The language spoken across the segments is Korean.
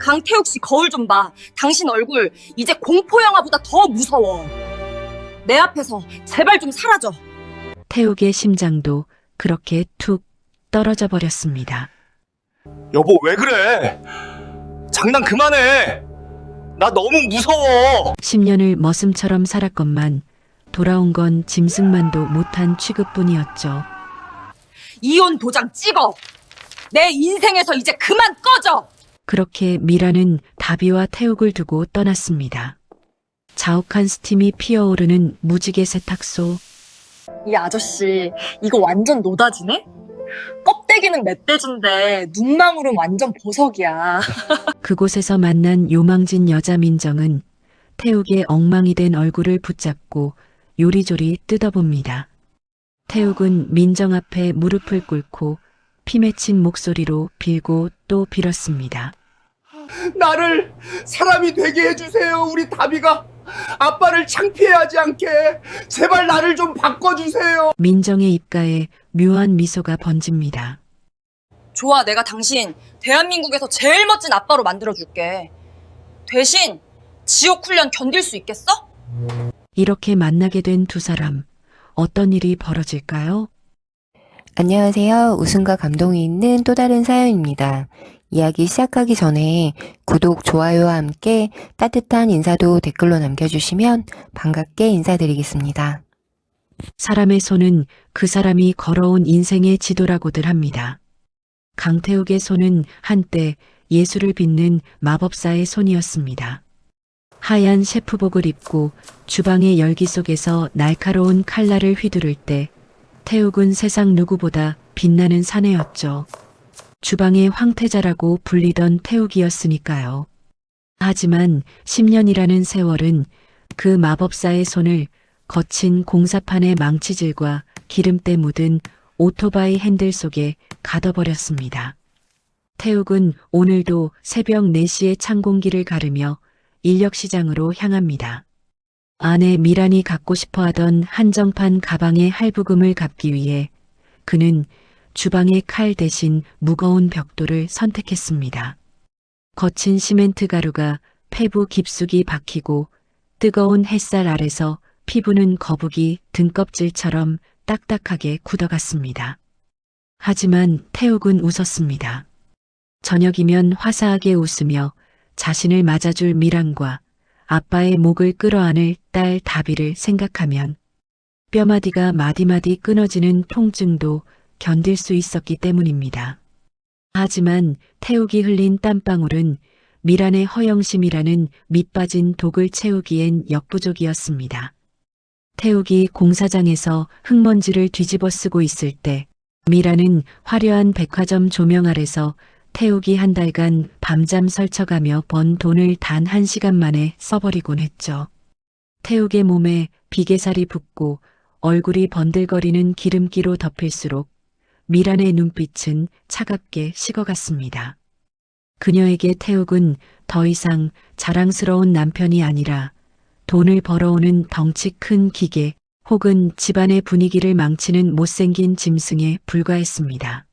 강태욱 씨 거울 좀 봐. 당신 얼굴 이제 공포 영화보다 더 무서워. 내 앞에서 제발 좀 사라져. 태욱의 심장도 그렇게 툭 떨어져 버렸습니다. 여보, 왜 그래? 장난 그만해. 나 너무 무서워. 10년을 머슴처럼 살았건만 돌아온 건 짐승만도 못한 취급뿐이었죠. 이혼 도장 찍어. 내 인생에서 이제 그만 꺼져. 그렇게 미라는 다비와 태욱을 두고 떠났습니다. 자욱한 스팀이 피어오르는 무지개 세탁소. 이 아저씨 이거 완전 노다지네? 껍데기는 멧돼지인데 눈망울은 완전 보석이야. 그곳에서 만난 요망진 여자 민정은 태욱의 엉망이 된 얼굴을 붙잡고 요리조리 뜯어봅니다. 태욱은 민정 앞에 무릎을 꿇고 피 맺힌 목소리로 빌고 또 빌었습니다. 나를 사람이 되게 해주세요. 우리 다비가 아빠를 창피해하지 않게 제발 나를 좀 바꿔주세요. 민정의 입가에 묘한 미소가 번집니다. 좋아, 내가 당신 대한민국에서 제일 멋진 아빠로 만들어줄게. 대신 지옥 훈련 견딜 수 있겠어? 이렇게 만나게 된 두 사람, 어떤 일이 벌어질까요? 안녕하세요. 웃음과 감동이 있는 또 다른 사연입니다. 이야기 시작하기 전에 구독, 좋아요와 함께 따뜻한 인사도 댓글로 남겨주시면 반갑게 인사드리겠습니다. 사람의 손은 그 사람이 걸어온 인생의 지도라고들 합니다. 강태욱의 손은 한때 예술을 빚는 마법사의 손이었습니다. 하얀 셰프복을 입고 주방의 열기 속에서 날카로운 칼날을 휘두를 때 태욱은 세상 누구보다 빛나는 사내였죠. 주방의 황태자라고 불리던 태욱이었으니까요. 하지만 10년이라는 세월은 그 마법사의 손을 거친 공사판의 망치질과 기름때 묻은 오토바이 핸들 속에 가둬버렸습니다. 태욱은 오늘도 새벽 4시에 찬 공기를 가르며 인력시장으로 향합니다. 아내 미란이 갖고 싶어하던 한정판 가방의 할부금을 갚기 위해 그는 주방의 칼 대신 무거운 벽돌을 선택했습니다. 거친 시멘트 가루가 폐부 깊숙이 박히고 뜨거운 햇살 아래서 피부는 거북이 등껍질처럼 딱딱하게 굳어갔습니다. 하지만 태욱은 웃었습니다. 저녁이면 화사하게 웃으며 자신을 맞아줄 미란과 아빠의 목을 끌어안을 딸 다비를 생각하면 뼈마디가 마디마디 끊어지는 통증도 견딜 수 있었기 때문입니다. 하지만 태욱이 흘린 땀방울은 미란의 허영심이라는 밑빠진 독을 채우기엔 역부족이었습니다. 태욱이 공사장에서 흙먼지를 뒤집어 쓰고 있을 때 미란은 화려한 백화점 조명 아래서 태욱이 한 달간 밤잠 설쳐가며 번 돈을 단 1시간 만에 써버리곤 했죠. 태욱의 몸에 비계살이 붙고 얼굴이 번들거리는 기름기로 덮일수록 미란의 눈빛은 차갑게 식어갔습니다. 그녀에게 태욱은 더 이상 자랑스러운 남편이 아니라 돈을 벌어오는 덩치 큰 기계 혹은 집안의 분위기를 망치는 못생긴 짐승에 불과했습니다.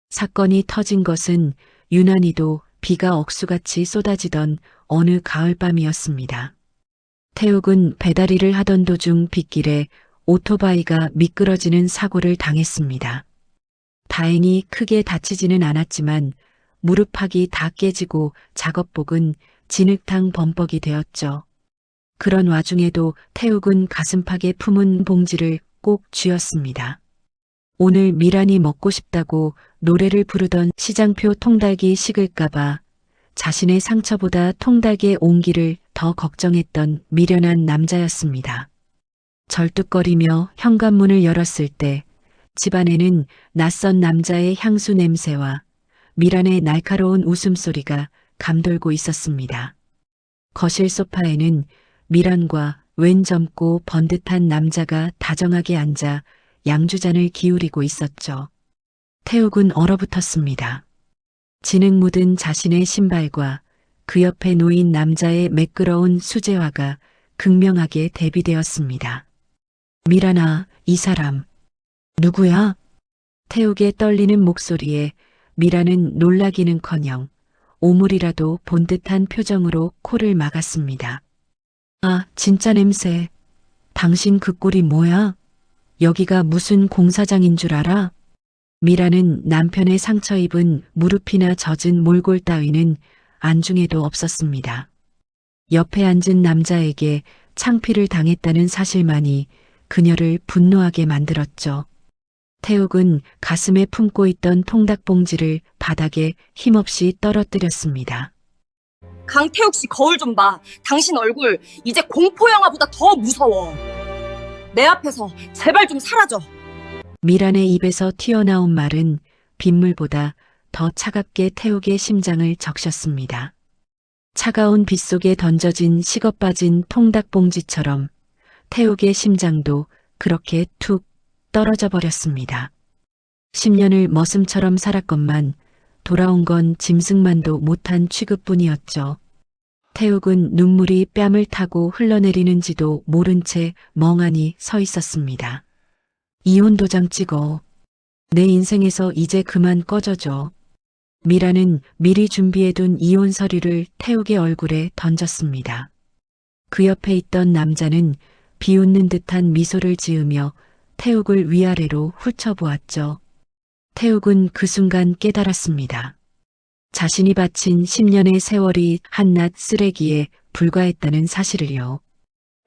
사건이 터진 것은 유난히도 비가 억수같이 쏟아지던 어느 가을밤이었습니다. 태욱은 배달일을 하던 도중 빗길에 오토바이가 미끄러지는 사고를 당했습니다. 다행히 크게 다치지는 않았지만 무릎팍이 다 깨지고 작업복은 진흙탕 범벅이 되었죠. 그런 와중에도 태욱은 가슴팍에 품은 봉지를 꼭 쥐었습니다. 오늘 미란이 먹고 싶다고 노래를 부르던 시장표 통닭이 식을까봐 자신의 상처보다 통닭의 온기를 더 걱정했던 미련한 남자였습니다. 절뚝거리며 현관문을 열었을 때 집안에는 낯선 남자의 향수 냄새와 미란의 날카로운 웃음소리가 감돌고 있었습니다. 거실 소파에는 미란과 왼 젊고 번듯한 남자가 다정하게 앉아 양주잔을 기울이고 있었죠. 태욱은 얼어붙었습니다. 진흙 묻은 자신의 신발과 그 옆에 놓인 남자의 매끄러운 수제화가 극명하게 대비되었습니다. 미란아, 이 사람 누구야? 태욱의 떨리는 목소리에 미란은 놀라기는커녕 오물이라도 본 듯한 표정으로 코를 막았습니다. 아, 진짜 냄새. 당신 그 꼴이 뭐야? 여기가 무슨 공사장인 줄 알아? 미라는 남편의 상처 입은 무릎이나 젖은 몰골 따위는 안중에도 없었습니다. 옆에 앉은 남자에게 창피를 당했다는 사실만이 그녀를 분노하게 만들었죠. 태욱은 가슴에 품고 있던 통닭봉지를 바닥에 힘없이 떨어뜨렸습니다. 강태욱 씨 거울 좀 봐. 당신 얼굴 이제 공포영화보다 더 무서워. 내 앞에서 제발 좀 사라져. 미란의 입에서 튀어나온 말은 빗물보다 더 차갑게 태욱의 심장을 적셨습니다. 차가운 빗속에 던져진 식어빠진 통닭봉지처럼 태욱의 심장도 그렇게 툭 떨어져 버렸습니다. 10년을 머슴처럼 살았건만 돌아온 건 짐승만도 못한 취급뿐이었죠. 태욱은 눈물이 뺨을 타고 흘러내리는지도 모른 채 멍하니 서 있었습니다. 이혼 도장 찍어. 내 인생에서 이제 그만 꺼져줘. 미라는 미리 준비해둔 이혼 서류를 태욱의 얼굴에 던졌습니다. 그 옆에 있던 남자는 비웃는 듯한 미소를 지으며 태욱을 위아래로 훑어보았죠. 태욱은 그 순간 깨달았습니다. 자신이 바친 10년의 세월이 한낱 쓰레기에 불과했다는 사실을요.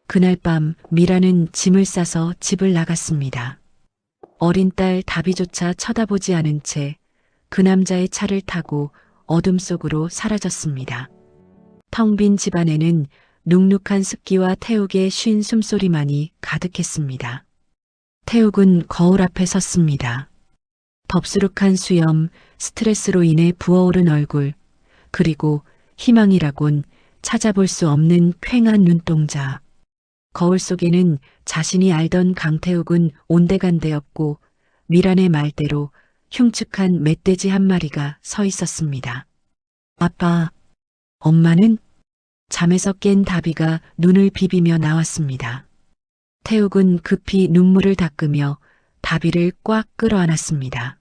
그날 밤 미라는 짐을 싸서 집을 나갔습니다. 어린 딸 다비조차 쳐다보지 않은 채 그 남자의 차를 타고 어둠 속으로 사라졌습니다. 텅 빈 집안에는 눅눅한 습기와 태욱의 쉰 숨소리만이 가득했습니다. 태욱은 거울 앞에 섰습니다. 덥수룩한 수염, 스트레스로 인해 부어오른 얼굴, 그리고 희망이라곤 찾아볼 수 없는 퀭한 눈동자. 거울 속에는 자신이 알던 강태욱은 온데간데없고 미란의 말대로 흉측한 멧돼지 한 마리가 서 있었습니다. 아빠, 엄마는? 잠에서 깬 다비가 눈을 비비며 나왔습니다. 태욱은 급히 눈물을 닦으며 다비를 꽉 끌어안았습니다.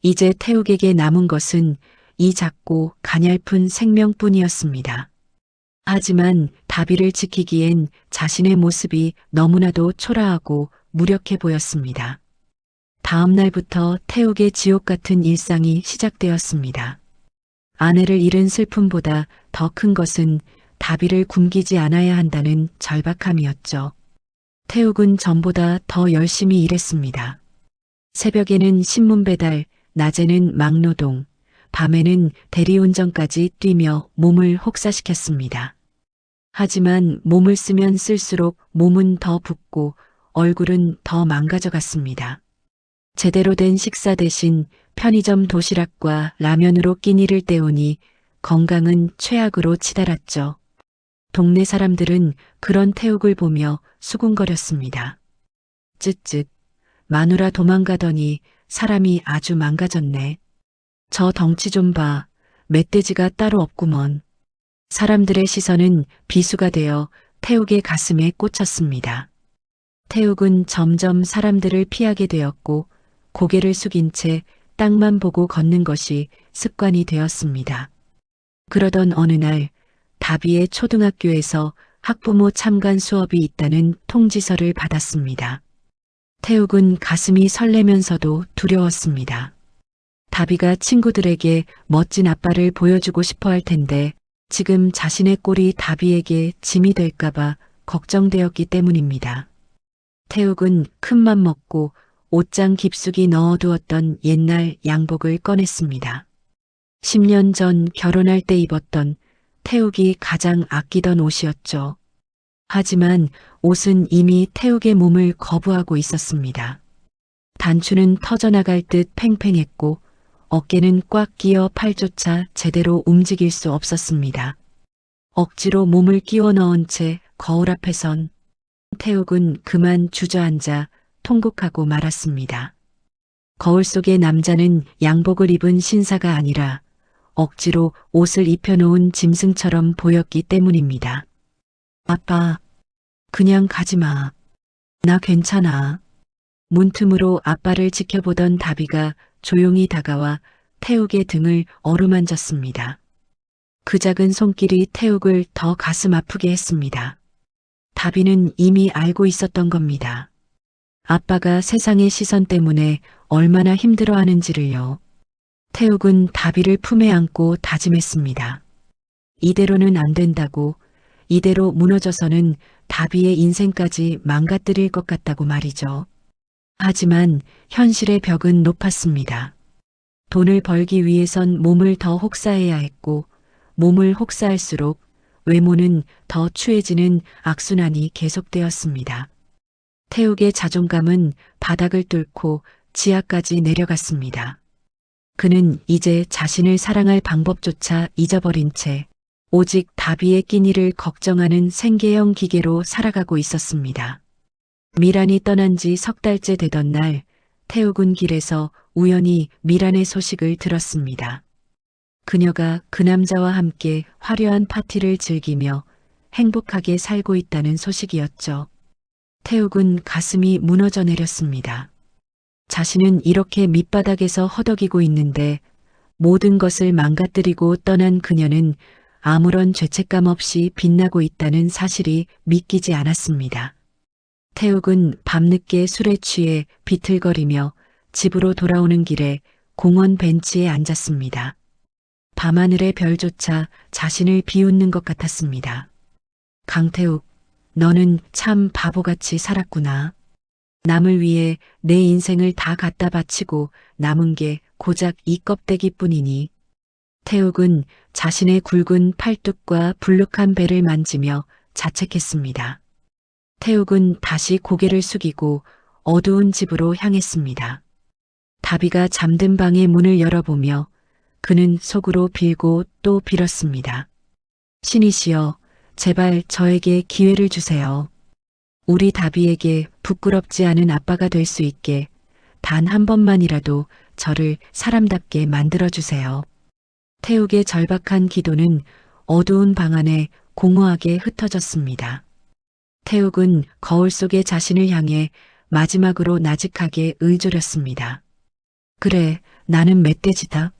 이제 태욱에게 남은 것은 이 작고 가냘픈 생명뿐이었습니다. 하지만 다비를 지키기엔 자신의 모습이 너무나도 초라하고 무력해 보였습니다. 다음 날부터 태욱의 지옥 같은 일상이 시작되었습니다. 아내를 잃은 슬픔보다 더 큰 것은 다비를 굶기지 않아야 한다는 절박함이었죠. 태욱은 전보다 더 열심히 일했습니다. 새벽에는 신문 배달, 낮에는 막노동, 밤에는 대리운전까지 뛰며 몸을 혹사시켰습니다. 하지만 몸을 쓰면 쓸수록 몸은 더 붓고 얼굴은 더 망가져갔습니다. 제대로 된 식사 대신 편의점 도시락과 라면으로 끼니를 때우니 건강은 최악으로 치달았죠. 동네 사람들은 그런 태욱을 보며 수군거렸습니다. 쯧쯧, 마누라 도망가더니 사람이 아주 망가졌네. 저 덩치 좀 봐, 멧돼지가 따로 없구먼. 사람들의 시선은 비수가 되어 태욱의 가슴에 꽂혔습니다. 태욱은 점점 사람들을 피하게 되었고 고개를 숙인 채 땅만 보고 걷는 것이 습관이 되었습니다. 그러던 어느 날 다비의 초등학교에서 학부모 참관 수업이 있다는 통지서를 받았습니다. 태욱은 가슴이 설레면서도 두려웠습니다. 다비가 친구들에게 멋진 아빠를 보여주고 싶어 할 텐데 지금 자신의 꼴이 다비에게 짐이 될까봐 걱정되었기 때문입니다. 태욱은 큰맘 먹고 옷장 깊숙이 넣어두었던 옛날 양복을 꺼냈습니다. 10년 전 결혼할 때 입었던 태욱이 가장 아끼던 옷이었죠. 하지만 옷은 이미 태욱의 몸을 거부하고 있었습니다. 단추는 터져나갈 듯 팽팽했고 어깨는 꽉 끼어 팔조차 제대로 움직일 수 없었습니다. 억지로 몸을 끼워 넣은 채 거울 앞에 선 태욱은 그만 주저앉아 통곡하고 말았습니다. 거울 속의 남자는 양복을 입은 신사가 아니라 억지로 옷을 입혀놓은 짐승처럼 보였기 때문입니다. 아빠, 그냥 가지마. 나 괜찮아. 문틈으로 아빠를 지켜보던 다비가 조용히 다가와 태욱의 등을 어루만졌습니다. 그 작은 손길이 태욱을 더 가슴 아프게 했습니다. 다비는 이미 알고 있었던 겁니다. 아빠가 세상의 시선 때문에 얼마나 힘들어하는지를요. 태욱은 다비를 품에 안고 다짐했습니다. 이대로는 안 된다고, 이대로 무너져서는 다비의 인생까지 망가뜨릴 것 같다고 말이죠. 하지만 현실의 벽은 높았습니다. 돈을 벌기 위해선 몸을 더 혹사해야 했고, 몸을 혹사할수록 외모는 더 추해지는 악순환이 계속되었습니다. 태욱의 자존감은 바닥을 뚫고 지하까지 내려갔습니다. 그는 이제 자신을 사랑할 방법조차 잊어버린 채 오직 다비의 끼니를 걱정하는 생계형 기계로 살아가고 있었습니다. 미란이 떠난 지 석 달째 되던 날, 태욱은 길에서 우연히 미란의 소식을 들었습니다. 그녀가 그 남자와 함께 화려한 파티를 즐기며 행복하게 살고 있다는 소식이었죠. 태욱은 가슴이 무너져 내렸습니다. 자신은 이렇게 밑바닥에서 허덕이고 있는데 모든 것을 망가뜨리고 떠난 그녀는 아무런 죄책감 없이 빛나고 있다는 사실이 믿기지 않았습니다. 태욱은 밤늦게 술에 취해 비틀거리며 집으로 돌아오는 길에 공원 벤치에 앉았습니다. 밤하늘의 별조차 자신을 비웃는 것 같았습니다. 강태욱, 너는 참 바보같이 살았구나. 남을 위해 내 인생을 다 갖다 바치고 남은 게 고작 이 껍데기뿐이니. 태욱은 자신의 굵은 팔뚝과 불룩한 배를 만지며 자책했습니다. 태욱은 다시 고개를 숙이고 어두운 집으로 향했습니다. 다비가 잠든 방의 문을 열어보며 그는 속으로 빌고 또 빌었습니다. 신이시여, 제발 저에게 기회를 주세요. 우리 다비에게 부끄럽지 않은 아빠가 될 수 있게 단 한 번만이라도 저를 사람답게 만들어주세요. 태욱의 절박한 기도는 어두운 방 안에 공허하게 흩어졌습니다. 태욱은 거울 속의 자신을 향해 마지막으로 나직하게 의조렸습니다. 그래, 나는 멧돼지다.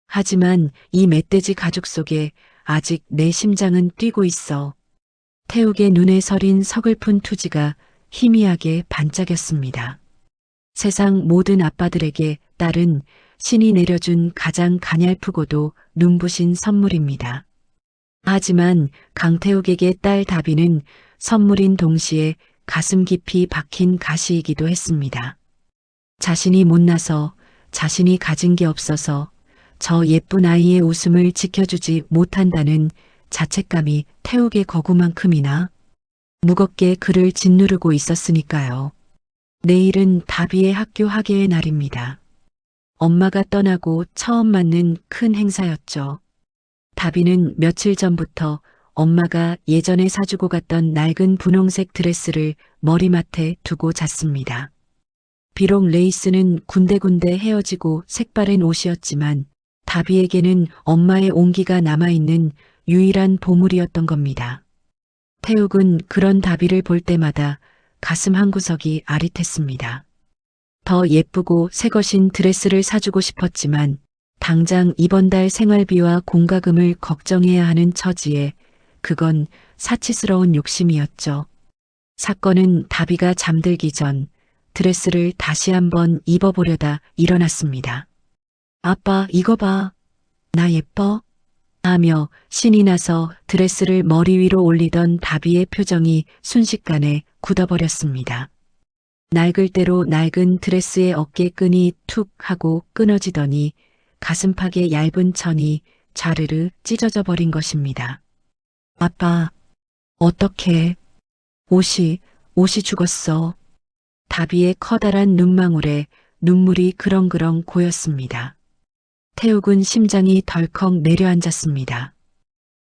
하지만 이 멧돼지 가죽 속에 아직 내 심장은 뛰고 있어. 태욱의 눈에 서린 서글픈 투지가 희미하게 반짝였습니다. 세상 모든 아빠들에게 딸은 신이 내려준 가장 가냘프고도 눈부신 선물입니다. 하지만 강태욱에게 딸 다비는 선물인 동시에 가슴 깊이 박힌 가시이기도 했습니다. 자신이 못나서, 자신이 가진 게 없어서 저 예쁜 아이의 웃음을 지켜주지 못한다는 자책감이 태욱의 거구만큼이나 무겁게 그를 짓누르고 있었으니까요. 내일은 다비의 학교 하계의 날입니다. 엄마가 떠나고 처음 맞는 큰 행사였죠. 다비는 며칠 전부터 엄마가 예전에 사주고 갔던 낡은 분홍색 드레스를 머리맡에 두고 잤습니다. 비록 레이스는 군데군데 헤어지고 색바랜 옷이었지만 다비에게는 엄마의 온기가 남아있는 유일한 보물이었던 겁니다. 태욱은 그런 다비를 볼 때마다 가슴 한구석이 아릿했습니다. 더 예쁘고 새것인 드레스를 사주고 싶었지만 당장 이번 달 생활비와 공과금을 걱정해야 하는 처지에 그건 사치스러운 욕심이었죠. 사건은 다비가 잠들기 전 드레스를 다시 한번 입어보려다 일어났습니다. 아빠, 이거 봐. 나 예뻐? 하며 신이 나서 드레스를 머리 위로 올리던 다비의 표정이 순식간에 굳어버렸습니다. 낡을 대로 낡은 드레스의 어깨끈이 툭 하고 끊어지더니 가슴팍의 얇은 천이 좌르르 찢어져 버린 것입니다. 아빠, 어떡해. 옷이 죽었어. 다비의 커다란 눈망울에 눈물이 그렁그렁 고였습니다. 태욱은 심장이 덜컥 내려앉았습니다.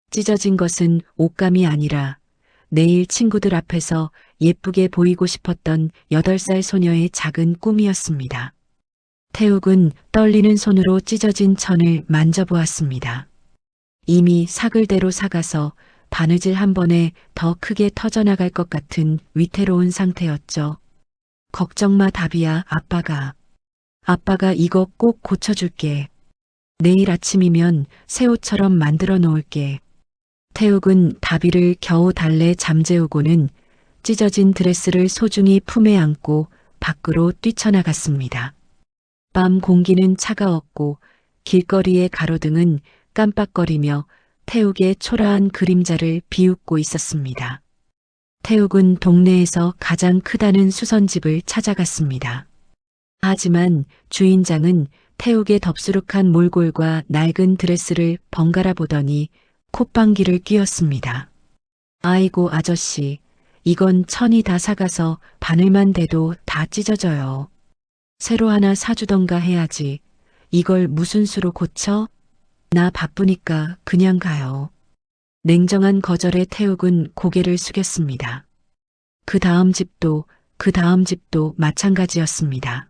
찢어진 것은 옷감이 아니라 내일 친구들 앞에서 예쁘게 보이고 싶었던 8살 소녀의 작은 꿈이었습니다. 태욱은 떨리는 손으로 찢어진 천을 만져보았습니다. 이미 사글대로 삭아서 바느질 한 번에 더 크게 터져나갈 것 같은 위태로운 상태였죠. 걱정 마, 다비야. 아빠가 이거 꼭 고쳐줄게. 내일 아침이면 새 옷처럼 만들어 놓을게. 태욱은 다비를 겨우 달래 잠재우고는 찢어진 드레스를 소중히 품에 안고 밖으로 뛰쳐나갔습니다. 밤 공기는 차가웠고 길거리의 가로등은 깜빡거리며 태욱의 초라한 그림자를 비웃고 있었습니다. 태욱은 동네에서 가장 크다는 수선집을 찾아갔습니다. 하지만 주인장은 태욱의 덥수룩한 몰골과 낡은 드레스를 번갈아 보더니 콧방귀를 뀌었습니다. 아이고 아저씨, 이건 천이 다 사가서 바늘만 대도 다 찢어져요. 새로 하나 사주던가 해야지. 이걸 무슨 수로 고쳐? 나 바쁘니까 그냥 가요. 냉정한 거절에 태욱은 고개를 숙였습니다. 그 다음 집도 마찬가지였습니다.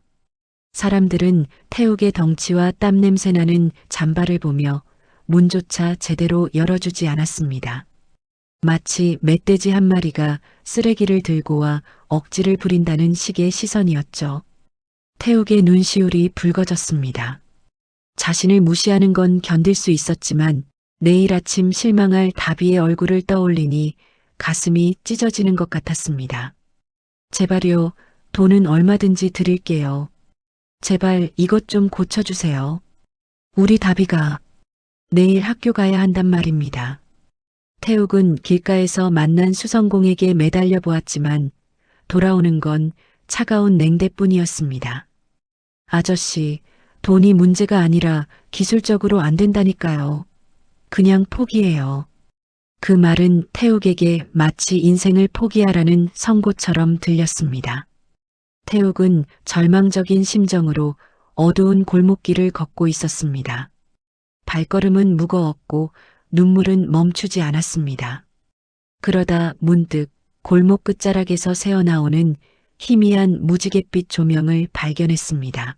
사람들은 태욱의 덩치와 땀 냄새 나는 잠바를 보며 문조차 제대로 열어주지 않았습니다. 마치 멧돼지 한 마리가 쓰레기를 들고 와 억지를 부린다는 식의 시선이었죠. 태욱의 눈시울이 붉어졌습니다. 자신을 무시하는 건 견딜 수 있었지만 내일 아침 실망할 다비의 얼굴을 떠올리니 가슴이 찢어지는 것 같았습니다. 제발요, 돈은 얼마든지 드릴게요. 제발 이것 좀 고쳐주세요. 우리 다비가 내일 학교 가야 한단 말입니다. 태욱은 길가에서 만난 수성공에게 매달려 보았지만 돌아오는 건 차가운 냉대뿐이었습니다. 아저씨, 돈이 문제가 아니라 기술적으로 안 된다니까요. 그냥 포기해요. 그 말은 태욱에게 마치 인생을 포기하라는 선고처럼 들렸습니다. 태욱은 절망적인 심정으로 어두운 골목길을 걷고 있었습니다. 발걸음은 무거웠고 눈물은 멈추지 않았습니다. 그러다 문득 골목 끝자락에서 새어나오는 희미한 무지갯빛 조명을 발견했습니다.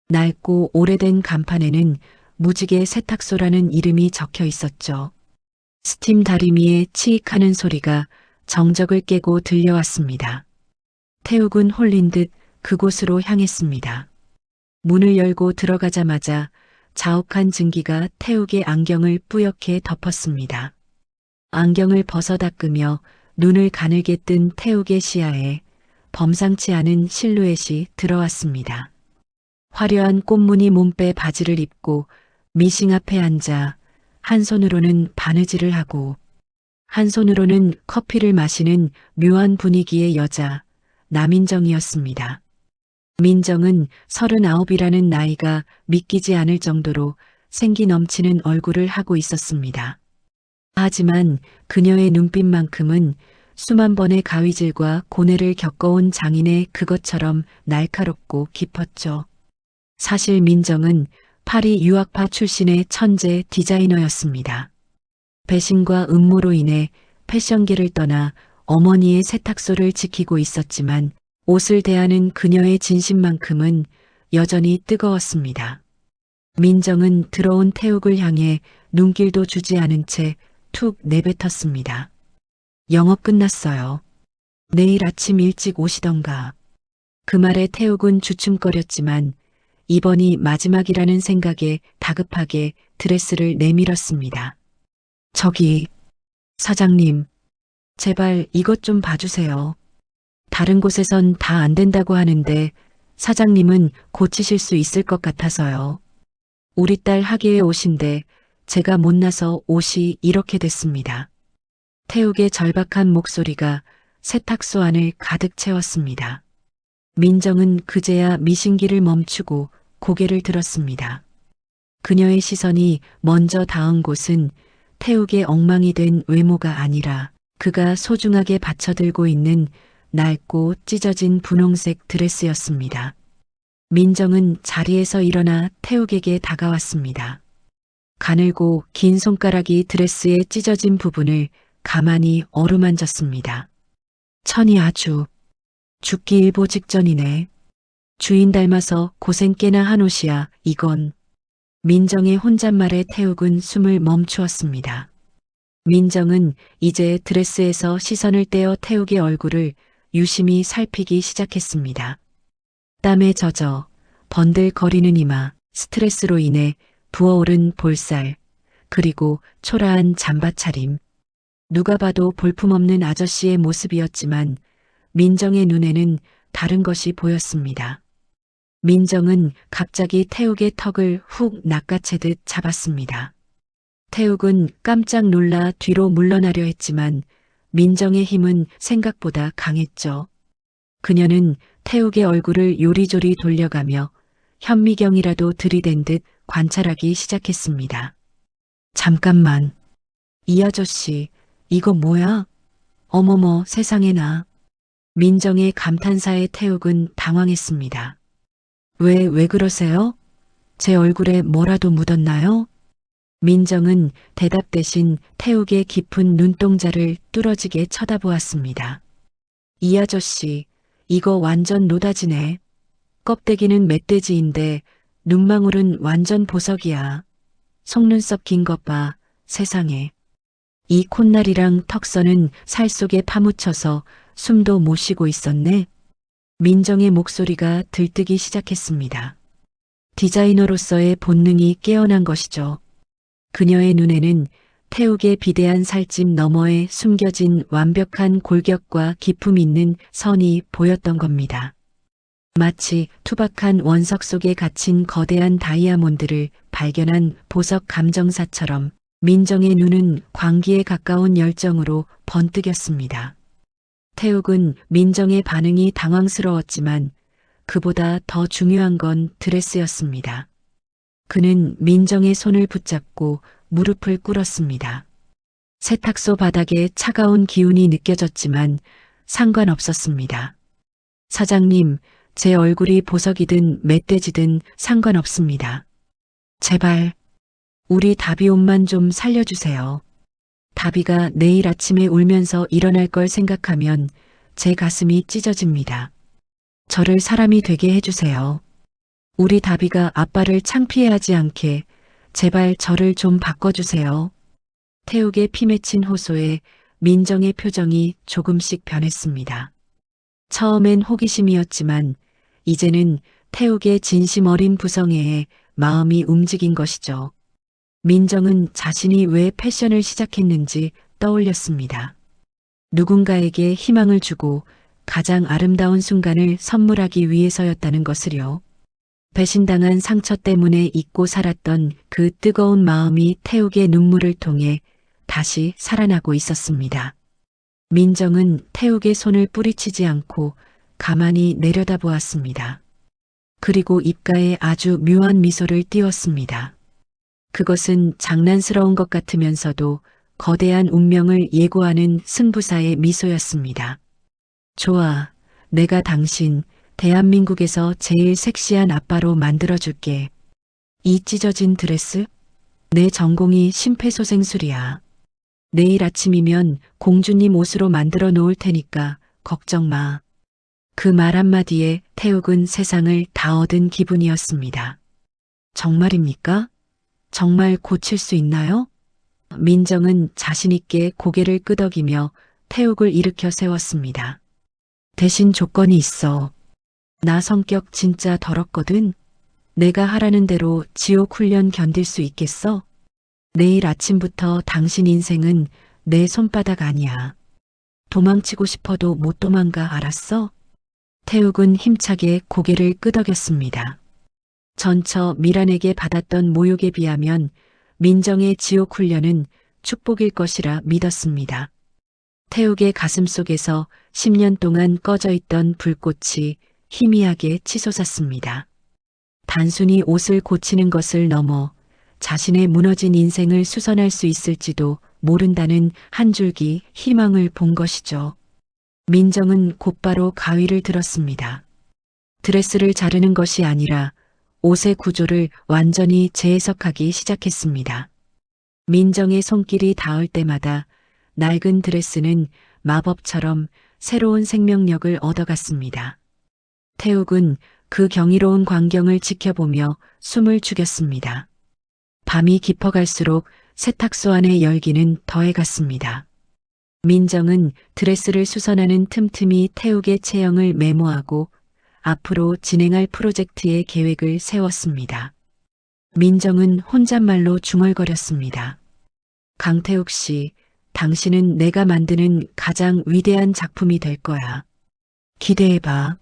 낡고 오래된 간판에는 무지개 세탁소라는 이름이 적혀 있었죠. 스팀 다리미에 치익하는 소리가 정적을 깨고 들려왔습니다. 태욱은 홀린 듯 그곳으로 향했습니다. 문을 열고 들어가자마자 자욱한 증기가 태욱의 안경을 뿌옇게 덮었습니다. 안경을 벗어 닦으며 눈을 가늘게 뜬 태욱의 시야에 범상치 않은 실루엣이 들어왔습니다. 화려한 꽃무늬 몸빼 바지를 입고 미싱 앞에 앉아 한 손으로는 바느질을 하고 한 손으로는 커피를 마시는 묘한 분위기의 여자 남인정이었습니다. 민정은 39이라는 나이가 믿기지 않을 정도로 생기 넘치는 얼굴을 하고 있었습니다. 하지만 그녀의 눈빛만큼은 수만 번의 가위질과 고뇌를 겪어온 장인의 그것처럼 날카롭고 깊었죠. 사실 민정은 파리 유학파 출신의 천재 디자이너였습니다. 배신과 음모로 인해 패션계를 떠나 어머니의 세탁소를 지키고 있었지만 옷을 대하는 그녀의 진심만큼은 여전히 뜨거웠습니다. 민정은 들어온 태욱을 향해 눈길도 주지 않은 채 툭 내뱉었습니다. 영업 끝났어요. 내일 아침 일찍 오시던가. 그 말에 태욱은 주춤거렸지만 이번이 마지막이라는 생각에 다급하게 드레스를 내밀었습니다. 저기, 사장님, 제발 이것 좀 봐주세요. 다른 곳에선 다 안 된다고 하는데 사장님은 고치실 수 있을 것 같아서요. 우리 딸 학예의 옷인데 제가 못나서 옷이 이렇게 됐습니다. 태욱의 절박한 목소리가 세탁소 안을 가득 채웠습니다. 민정은 그제야 미신기를 멈추고 고개를 들었습니다. 그녀의 시선이 먼저 닿은 곳은 태욱의 엉망이 된 외모가 아니라 그가 소중하게 받쳐들고 있는 낡고 찢어진 분홍색 드레스였습니다. 민정은 자리에서 일어나 태욱에게 다가왔습니다. 가늘고 긴 손가락이 드레스의 찢어진 부분을 가만히 어루만졌습니다. 천이 아주 죽기 일보 직전이네. 주인 닮아서 고생 꽤나 한 옷이야, 이건. 민정의 혼잣말에 태욱은 숨을 멈추었습니다. 민정은 이제 드레스에서 시선을 떼어 태욱의 얼굴을 유심히 살피기 시작했습니다. 땀에 젖어 번들거리는 이마, 스트레스로 인해 부어오른 볼살, 그리고 초라한 잠바차림. 누가 봐도 볼품없는 아저씨의 모습이었지만 민정의 눈에는 다른 것이 보였습니다. 민정은 갑자기 태욱의 턱을 훅 낚아채듯 잡았습니다. 태욱은 깜짝 놀라 뒤로 물러나려 했지만 민정의 힘은 생각보다 강했죠. 그녀는 태욱의 얼굴을 요리조리 돌려가며 현미경이라도 들이댄 듯 관찰하기 시작했습니다. 잠깐만. 이 아저씨, 이거 뭐야? 어머머, 세상에나. 민정의 감탄사에 태욱은 당황했습니다. 왜 그러세요? 제 얼굴에 뭐라도 묻었나요? 민정은 대답 대신 태욱의 깊은 눈동자를 뚫어지게 쳐다보았습니다. 이 아저씨, 이거 완전 노다지네. 껍데기는 멧돼지인데 눈망울은 완전 보석이야. 속눈썹 긴 것 봐, 세상에. 이 콧날이랑 턱선은 살 속에 파묻혀서 숨도 못 쉬고 있었네. 민정의 목소리가 들뜨기 시작했습니다. 디자이너로서의 본능이 깨어난 것이죠. 그녀의 눈에는 태욱의 비대한 살집 너머에 숨겨진 완벽한 골격과 기품 있는 선이 보였던 겁니다. 마치 투박한 원석 속에 갇힌 거대한 다이아몬드를 발견한 보석 감정사처럼 민정의 눈은 광기에 가까운 열정으로 번뜩였습니다. 태욱은 민정의 반응이 당황스러웠지만 그보다 더 중요한 건 드레스였습니다. 그는 민정의 손을 붙잡고 무릎을 꿇었습니다. 세탁소 바닥에 차가운 기운이 느껴졌지만 상관없었습니다. 사장님, 제 얼굴이 보석이든 멧돼지든 상관없습니다. 제발, 우리 다비 옷만 좀 살려주세요. 다비가 내일 아침에 울면서 일어날 걸 생각하면 제 가슴이 찢어집니다. 저를 사람이 되게 해주세요. 우리 다비가 아빠를 창피해하지 않게 제발 저를 좀 바꿔주세요. 태욱의 피 맺힌 호소에 민정의 표정이 조금씩 변했습니다. 처음엔 호기심이었지만 이제는 태욱의 진심 어린 부성애에 마음이 움직인 것이죠. 민정은 자신이 왜 패션을 시작했는지 떠올렸습니다. 누군가에게 희망을 주고 가장 아름다운 순간을 선물하기 위해서였다는 것을요. 배신당한 상처 때문에 잊고 살았던 그 뜨거운 마음이 태욱의 눈물을 통해 다시 살아나고 있었습니다. 민정은 태욱의 손을 뿌리치지 않고 가만히 내려다보았습니다. 그리고 입가에 아주 묘한 미소를 띄웠습니다. 그것은 장난스러운 것 같으면서도 거대한 운명을 예고하는 승부사의 미소였습니다. 좋아, 내가 당신 대한민국에서 제일 섹시한 아빠로 만들어줄게. 이 찢어진 드레스? 내 전공이 심폐소생술이야. 내일 아침이면 공주님 옷으로 만들어 놓을 테니까 걱정 마. 그 말 한마디에 태욱은 세상을 다 얻은 기분이었습니다. 정말입니까? 정말 고칠 수 있나요? 민정은 자신있게 고개를 끄덕이며 태욱을 일으켜 세웠습니다. 대신 조건이 있어. 나 성격 진짜 더럽거든. 내가 하라는 대로 지옥 훈련 견딜 수 있겠어? 내일 아침부터 당신 인생은 내 손바닥 아니야. 도망치고 싶어도 못 도망가, 알았어? 태욱은 힘차게 고개를 끄덕였습니다. 전처 미란에게 받았던 모욕에 비하면 민정의 지옥 훈련은 축복일 것이라 믿었습니다. 태욱의 가슴 속에서 10년 동안 꺼져 있던 불꽃이 희미하게 치솟았습니다. 단순히 옷을 고치는 것을 넘어 자신의 무너진 인생을 수선할 수 있을지도 모른다는 한 줄기 희망을 본 것이죠. 민정은 곧바로 가위를 들었습니다. 드레스를 자르는 것이 아니라 옷의 구조를 완전히 재해석하기 시작했습니다. 민정의 손길이 닿을 때마다 낡은 드레스는 마법처럼 새로운 생명력을 얻어갔습니다. 태욱은 그 경이로운 광경을 지켜보며 숨을 죽였습니다. 밤이 깊어갈수록 세탁소 안의 열기는 더해갔습니다. 민정은 드레스를 수선하는 틈틈이 태욱의 체형을 메모하고 앞으로 진행할 프로젝트의 계획을 세웠습니다. 민정은 혼잣말로 중얼거렸습니다. 강태욱 씨, 당신은 내가 만드는 가장 위대한 작품이 될 거야. 기대해봐.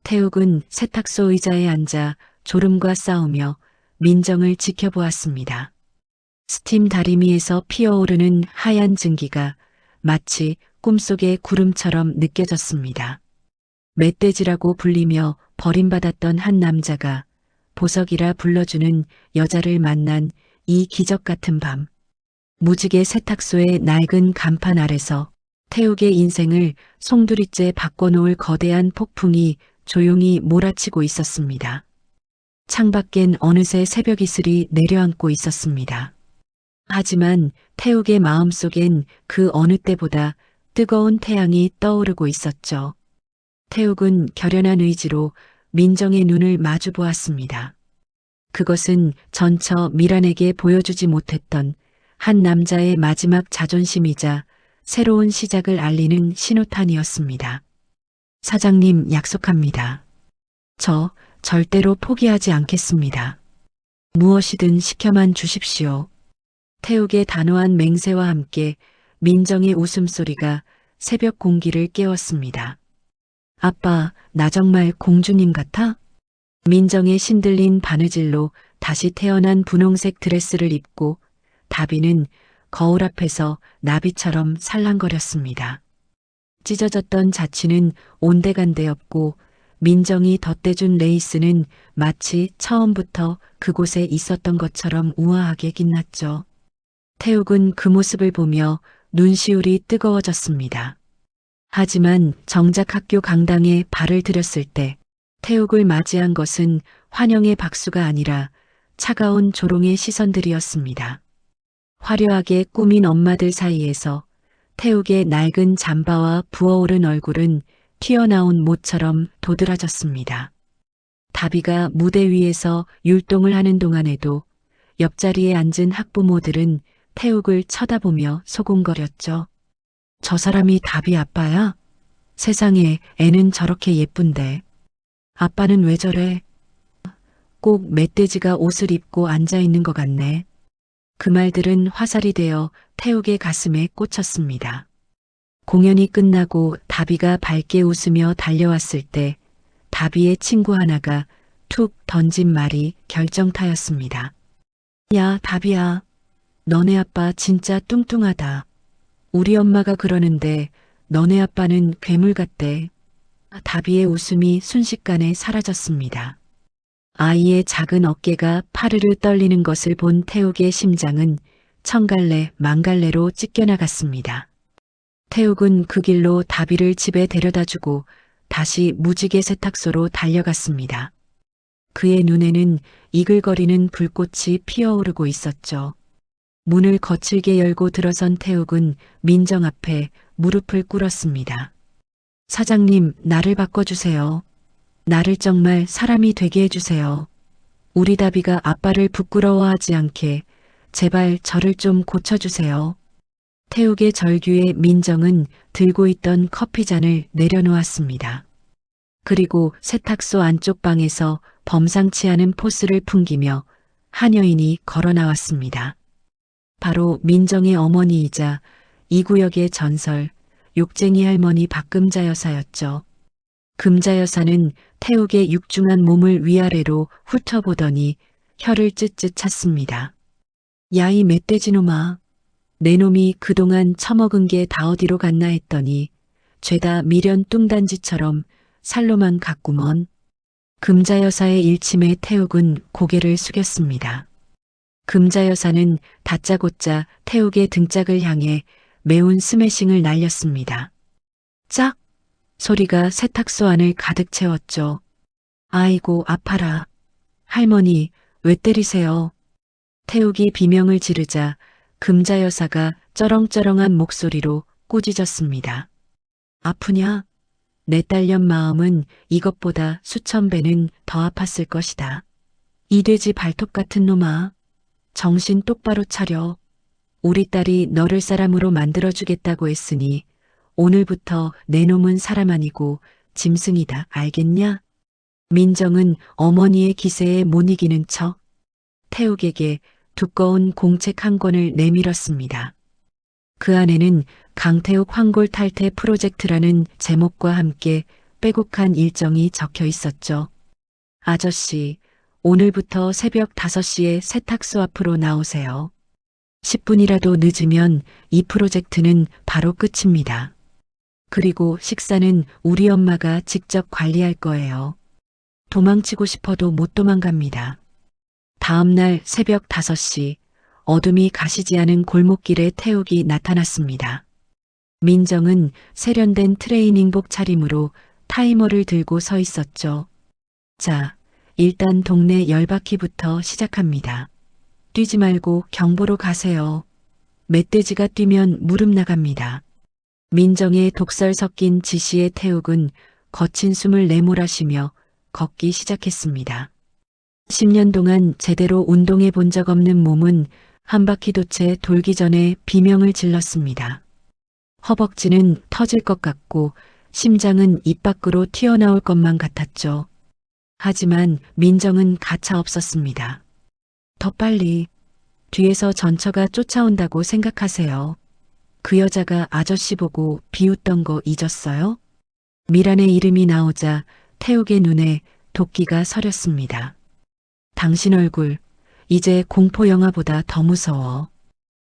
태욱은 세탁소 의자에 앉아 졸음과 싸우며 민정을 지켜보았습니다. 스팀 다리미에서 피어오르는 하얀 증기가 마치 꿈속의 구름처럼 느껴졌습니다. 멧돼지라고 불리며 버림받았던 한 남자가 보석이라 불러주는 여자를 만난 이 기적 같은 밤. 무지개 세탁소의 낡은 간판 아래서 태욱의 인생을 송두리째 바꿔놓을 거대한 폭풍이 조용히 몰아치고 있었습니다. 창밖엔 어느새 새벽 이슬이 내려앉고 있었습니다. 하지만 태욱의 마음속엔 그 어느 때보다 뜨거운 태양이 떠오르고 있었죠. 태욱은 결연한 의지로 민정의 눈을 마주 보았습니다. 그것은 전처 미란에게 보여주지 못했던 한 남자의 마지막 자존심이자 새로운 시작을 알리는 신호탄이었습니다. 사장님, 약속합니다. 저 절대로 포기하지 않겠습니다. 무엇이든 시켜만 주십시오. 태욱의 단호한 맹세와 함께 민정의 웃음소리가 새벽 공기를 깨웠습니다. 아빠, 나 정말 공주님 같아? 민정의 신들린 바느질로 다시 태어난 분홍색 드레스를 입고 다비는 거울 앞에서 나비처럼 살랑거렸습니다. 찢어졌던 자취는 온데간데 없고 민정이 덧대준 레이스는 마치 처음부터 그곳에 있었던 것처럼 우아하게 빛났죠. 태욱은 그 모습을 보며 눈시울이 뜨거워졌습니다. 하지만 정작 학교 강당에 발을 들였을 때 태욱을 맞이한 것은 환영의 박수가 아니라 차가운 조롱의 시선들이었습니다. 화려하게 꾸민 엄마들 사이에서 태욱의 낡은 잠바와 부어오른 얼굴은 튀어나온 모처럼 도드라졌습니다. 다비가 무대 위에서 율동을 하는 동안에도 옆자리에 앉은 학부모들은 태욱을 쳐다보며 소곤거렸죠. 저 사람이 다비 아빠야? 세상에, 애는 저렇게 예쁜데. 아빠는 왜 저래? 꼭 멧돼지가 옷을 입고 앉아있는 것 같네. 그 말들은 화살이 되어 태욱의 가슴에 꽂혔습니다. 공연이 끝나고 다비가 밝게 웃으며 달려왔을 때 다비의 친구 하나가 툭 던진 말이 결정타였습니다. 야, 다비야. 너네 아빠 진짜 뚱뚱하다. 우리 엄마가 그러는데 너네 아빠는 괴물 같대. 다비의 웃음이 순식간에 사라졌습니다. 아이의 작은 어깨가 파르르 떨리는 것을 본 태욱의 심장은 천갈래 만갈래로 찢겨나갔습니다. 태욱은 그 길로 다비를 집에 데려다주고 다시 무지개 세탁소로 달려갔습니다. 그의 눈에는 이글거리는 불꽃이 피어오르고 있었죠. 문을 거칠게 열고 들어선 태욱은 민정 앞에 무릎을 꿇었습니다. 사장님, 나를 바꿔주세요. 나를 정말 사람이 되게 해주세요. 우리 다비가 아빠를 부끄러워하지 않게 제발 저를 좀 고쳐주세요. 태욱의 절규에 민정은 들고 있던 커피잔을 내려놓았습니다. 그리고 세탁소 안쪽 방에서 범상치 않은 포스를 풍기며 한 여인이 걸어 나왔습니다. 바로 민정의 어머니이자 이 구역의 전설, 욕쟁이 할머니 박금자 여사였죠. 금자 여사는 태욱의 육중한 몸을 위아래로 훑어보더니 혀를 쯧쯧 찼습니다. 야, 이 멧돼지놈아. 내 놈이 그동안 처먹은 게 다 어디로 갔나 했더니 죄다 미련 뚱단지처럼 살로만 갔구먼. 금자 여사의 일침에 태욱은 고개를 숙였습니다. 금자 여사는 다짜고짜 태욱의 등짝을 향해 매운 스매싱을 날렸습니다. 짝! 소리가 세탁소 안을 가득 채웠죠. 아이고, 아파라. 할머니, 왜 때리세요? 태욱이 비명을 지르자 금자 여사가 쩌렁쩌렁한 목소리로 꾸짖었습니다. 아프냐? 내 딸년 마음은 이것보다 수천 배는 더 아팠을 것이다. 이 돼지 발톱 같은 놈아. 정신 똑바로 차려. 우리 딸이 너를 사람으로 만들어주겠다고 했으니 오늘부터 내 놈은 사람 아니고 짐승이다. 알겠냐? 민정은 어머니의 기세에 못 이기는 척 태욱에게 두꺼운 공책 한 권을 내밀었습니다. 그 안에는 강태욱 황골 탈퇴 프로젝트라는 제목과 함께 빼곡한 일정이 적혀 있었죠. 아저씨, 오늘부터 새벽 5시에 세탁소 앞으로 나오세요. 10분이라도 늦으면 이 프로젝트는 바로 끝입니다. 그리고 식사는 우리 엄마가 직접 관리할 거예요. 도망치고 싶어도 못 도망갑니다. 다음 날 새벽 5시, 어둠이 가시지 않은 골목길에 태욱이 나타났습니다. 민정은 세련된 트레이닝복 차림으로 타이머를 들고 서 있었죠. 자, 일단 동네 10바퀴부터 시작합니다. 뛰지 말고 경보로 가세요. 멧돼지가 뛰면 무릎 나갑니다. 민정의 독설 섞인 지시에 태욱은 거친 숨을 내몰아쉬며 걷기 시작했습니다. 10년 동안 제대로 운동해 본 적 없는 몸은 한 바퀴도 채 돌기 전에 비명을 질렀습니다. 허벅지는 터질 것 같고 심장은 입 밖으로 튀어나올 것만 같았죠. 하지만 민정은 가차 없었습니다. 더 빨리. 뒤에서 전처가 쫓아온다고 생각하세요. 그 여자가 아저씨 보고 비웃던 거 잊었어요? 미란의 이름이 나오자 태욱의 눈에 도끼가 서렸습니다. 당신 얼굴, 이제 공포영화보다 더 무서워.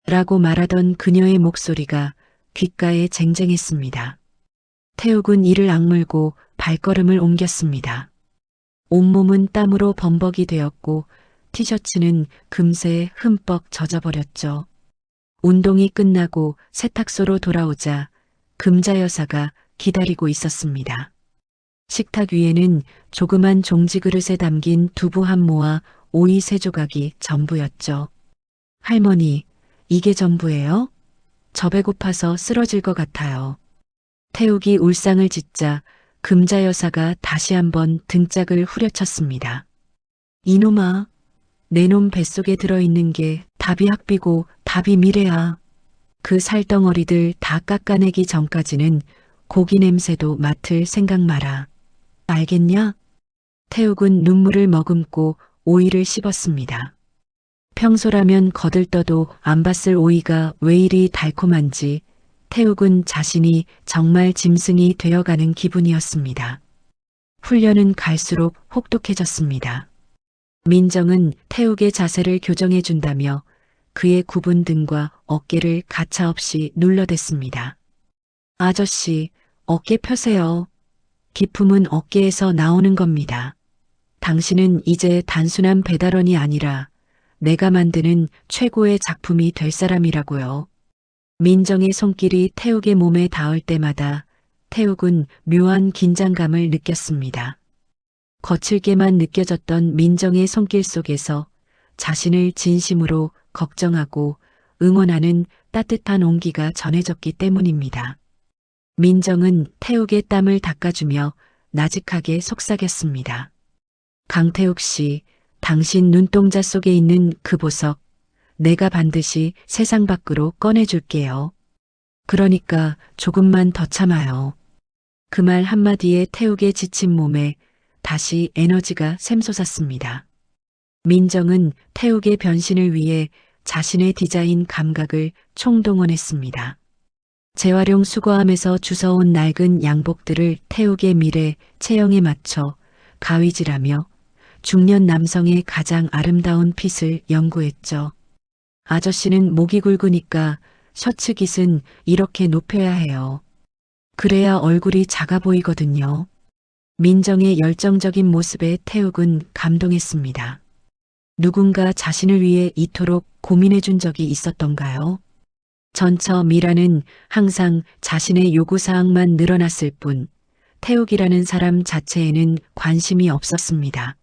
라고 말하던 그녀의 목소리가 귓가에 쟁쟁했습니다. 태욱은 이를 악물고 발걸음을 옮겼습니다. 온몸은 땀으로 범벅이 되었고 티셔츠는 금세 흠뻑 젖어버렸죠. 운동이 끝나고 세탁소로 돌아오자 금자 여사가 기다리고 있었습니다. 식탁 위에는 조그만 종지 그릇에 담긴 두부 한 모와 오이 3조각이 전부였죠. 할머니, 이게 전부예요? 저 배고파서 쓰러질 것 같아요. 태욱이 울상을 짓자 금자 여사가 다시 한번 등짝을 후려쳤습니다. 이놈아, 내 놈 뱃속에 들어있는 게 답이 학비고 답이 미래야. 그 살덩어리들 다 깎아내기 전까지는 고기 냄새도 맡을 생각 마라. 알겠냐? 태욱은 눈물을 머금고 오이를 씹었습니다. 평소라면 거들떠도 안 봤을 오이가 왜 이리 달콤한지 태욱은 자신이 정말 짐승이 되어가는 기분이었습니다. 훈련은 갈수록 혹독해졌습니다. 민정은 태욱의 자세를 교정해준다며 그의 굽은 등과 어깨를 가차없이 눌러댔습니다. 아저씨, 어깨 펴세요. 기품은 어깨에서 나오는 겁니다. 당신은 이제 단순한 배달원이 아니라 내가 만드는 최고의 작품이 될 사람이라고요. 민정의 손길이 태욱의 몸에 닿을 때마다 태욱은 묘한 긴장감을 느꼈습니다. 거칠게만 느껴졌던 민정의 손길 속에서 자신을 진심으로 걱정하고 응원하는 따뜻한 온기가 전해졌기 때문입니다. 민정은 태욱의 땀을 닦아주며 나직하게 속삭였습니다. 강태욱 씨, 당신 눈동자 속에 있는 그 보석, 내가 반드시 세상 밖으로 꺼내줄게요. 그러니까 조금만 더 참아요. 그 말 한마디에 태욱의 지친 몸에 다시 에너지가 샘솟았습니다. 민정은 태욱의 변신을 위해 자신의 디자인 감각을 총동원했습니다. 재활용 수거함에서 주워온 낡은 양복들을 태욱의 미래 체형에 맞춰 가위질하며 중년 남성의 가장 아름다운 핏을 연구했죠. 아저씨는 목이 굵으니까 셔츠 깃은 이렇게 높여야 해요. 그래야 얼굴이 작아 보이거든요. 민정의 열정적인 모습에 태욱은 감동했습니다. 누군가 자신을 위해 이토록 고민해준 적이 있었던가요? 전처 미라는 항상 자신의 요구사항만 늘어났을 뿐 태욱이라는 사람 자체에는 관심이 없었습니다.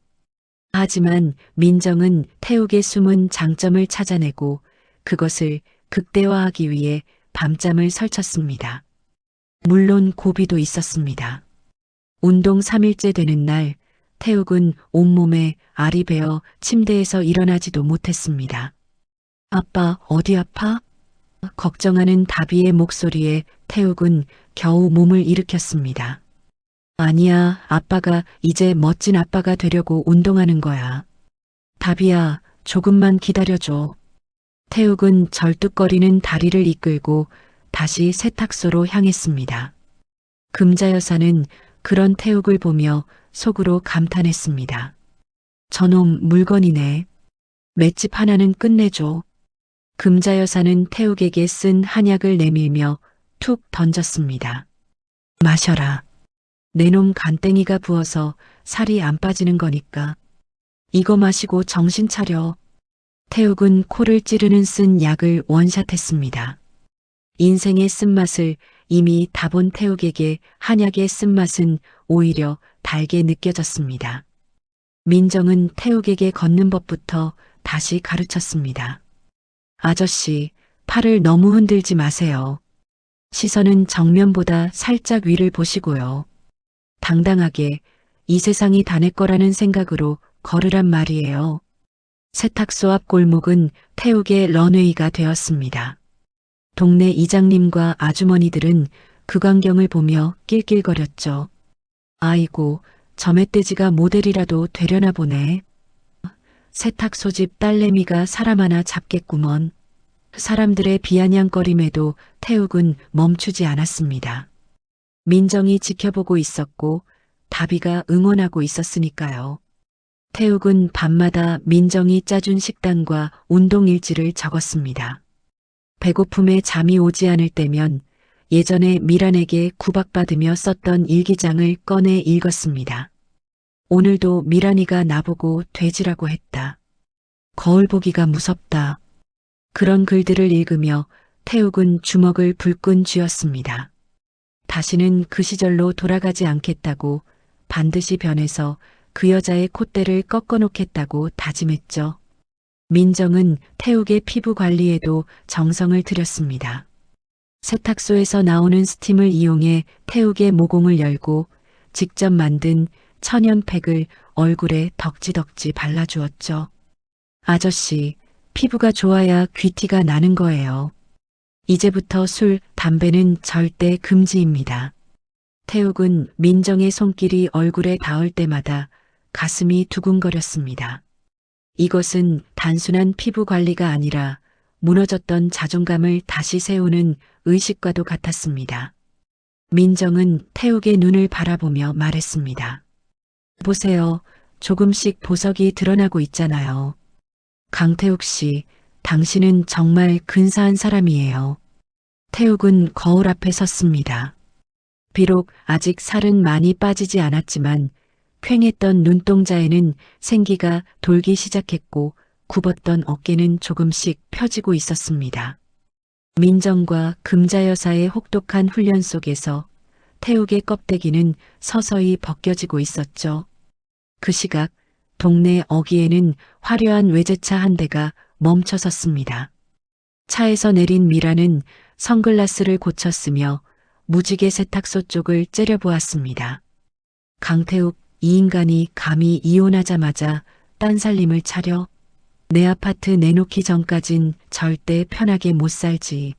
하지만 민정은 태욱의 숨은 장점을 찾아내고 그것을 극대화하기 위해 밤잠을 설쳤습니다. 물론 고비도 있었습니다. 운동 3일째 되는 날 태욱은 온몸에 알이 베어 침대에서 일어나지도 못했습니다. 아빠, 어디 아파? 걱정하는 다비의 목소리에 태욱은 겨우 몸을 일으켰습니다. 아니야, 아빠가 이제 멋진 아빠가 되려고 운동하는 거야. 다비야, 조금만 기다려줘. 태욱은 절뚝거리는 다리를 이끌고 다시 세탁소로 향했습니다. 금자 여사는 그런 태욱을 보며 속으로 감탄했습니다. 저놈 물건이네. 맷집 하나는 끝내줘. 금자 여사는 태욱에게 쓴 한약을 내밀며 툭 던졌습니다. 마셔라. 내 놈 간땡이가 부어서 살이 안 빠지는 거니까. 이거 마시고 정신 차려. 태욱은 코를 찌르는 쓴 약을 원샷했습니다. 인생의 쓴맛을 이미 다 본 태욱에게 한약의 쓴맛은 오히려 달게 느껴졌습니다. 민정은 태욱에게 걷는 법부터 다시 가르쳤습니다. 아저씨, 팔을 너무 흔들지 마세요. 시선은 정면보다 살짝 위를 보시고요. 당당하게 이 세상이 다 내 거라는 생각으로 걸으란 말이에요. 세탁소 앞 골목은 태욱의 런웨이가 되었습니다. 동네 이장님과 아주머니들은 그 광경을 보며 낄낄거렸죠. 아이고, 저 멧돼지가 모델이라도 되려나 보네. 세탁소집 딸내미가 사람 하나 잡겠구먼. 사람들의 비아냥거림에도 태욱은 멈추지 않았습니다. 민정이 지켜보고 있었고 다비가 응원하고 있었으니까요. 태욱은 밤마다 민정이 짜준 식단과 운동 일지를 적었습니다. 배고픔에 잠이 오지 않을 때면 예전에 미란에게 구박받으며 썼던 일기장을 꺼내 읽었습니다. 오늘도 미란이가 나보고 돼지라고 했다. 거울 보기가 무섭다. 그런 글들을 읽으며 태욱은 주먹을 불끈 쥐었습니다. 다시는 그 시절로 돌아가지 않겠다고 반드시 변해서 그 여자의 콧대를 꺾어놓겠다고 다짐했죠. 민정은 태욱의 피부 관리에도 정성을 들였습니다. 세탁소에서 나오는 스팀을 이용해 태욱의 모공을 열고 직접 만든 천연팩을 얼굴에 덕지덕지 발라주었죠. 아저씨, 피부가 좋아야 귀티가 나는 거예요. 이제부터 술, 담배는 절대 금지입니다. 태욱은 민정의 손길이 얼굴에 닿을 때마다 가슴이 두근거렸습니다. 이것은 단순한 피부 관리가 아니라 무너졌던 자존감을 다시 세우는 의식과도 같았습니다. 민정은 태욱의 눈을 바라보며 말했습니다. 보세요. 조금씩 보석이 드러나고 있잖아요. 강태욱 씨, 당신은 정말 근사한 사람이에요. 태욱은 거울 앞에 섰습니다. 비록 아직 살은 많이 빠지지 않았지만 퀭했던 눈동자에는 생기가 돌기 시작했고 굽었던 어깨는 조금씩 펴지고 있었습니다. 민정과 금자 여사의 혹독한 훈련 속에서 태욱의 껍데기는 서서히 벗겨지고 있었죠. 그 시각 동네 어귀에는 화려한 외제차 한 대가 멈춰 섰습니다. 차에서 내린 미라는 선글라스를 고쳤으며 무지개 세탁소 쪽을 째려보았습니다. 강태욱, 이 인간이 감히 이혼하자마자 딴살림을 차려? 내 아파트 내놓기 전까진 절대 편하게 못 살지.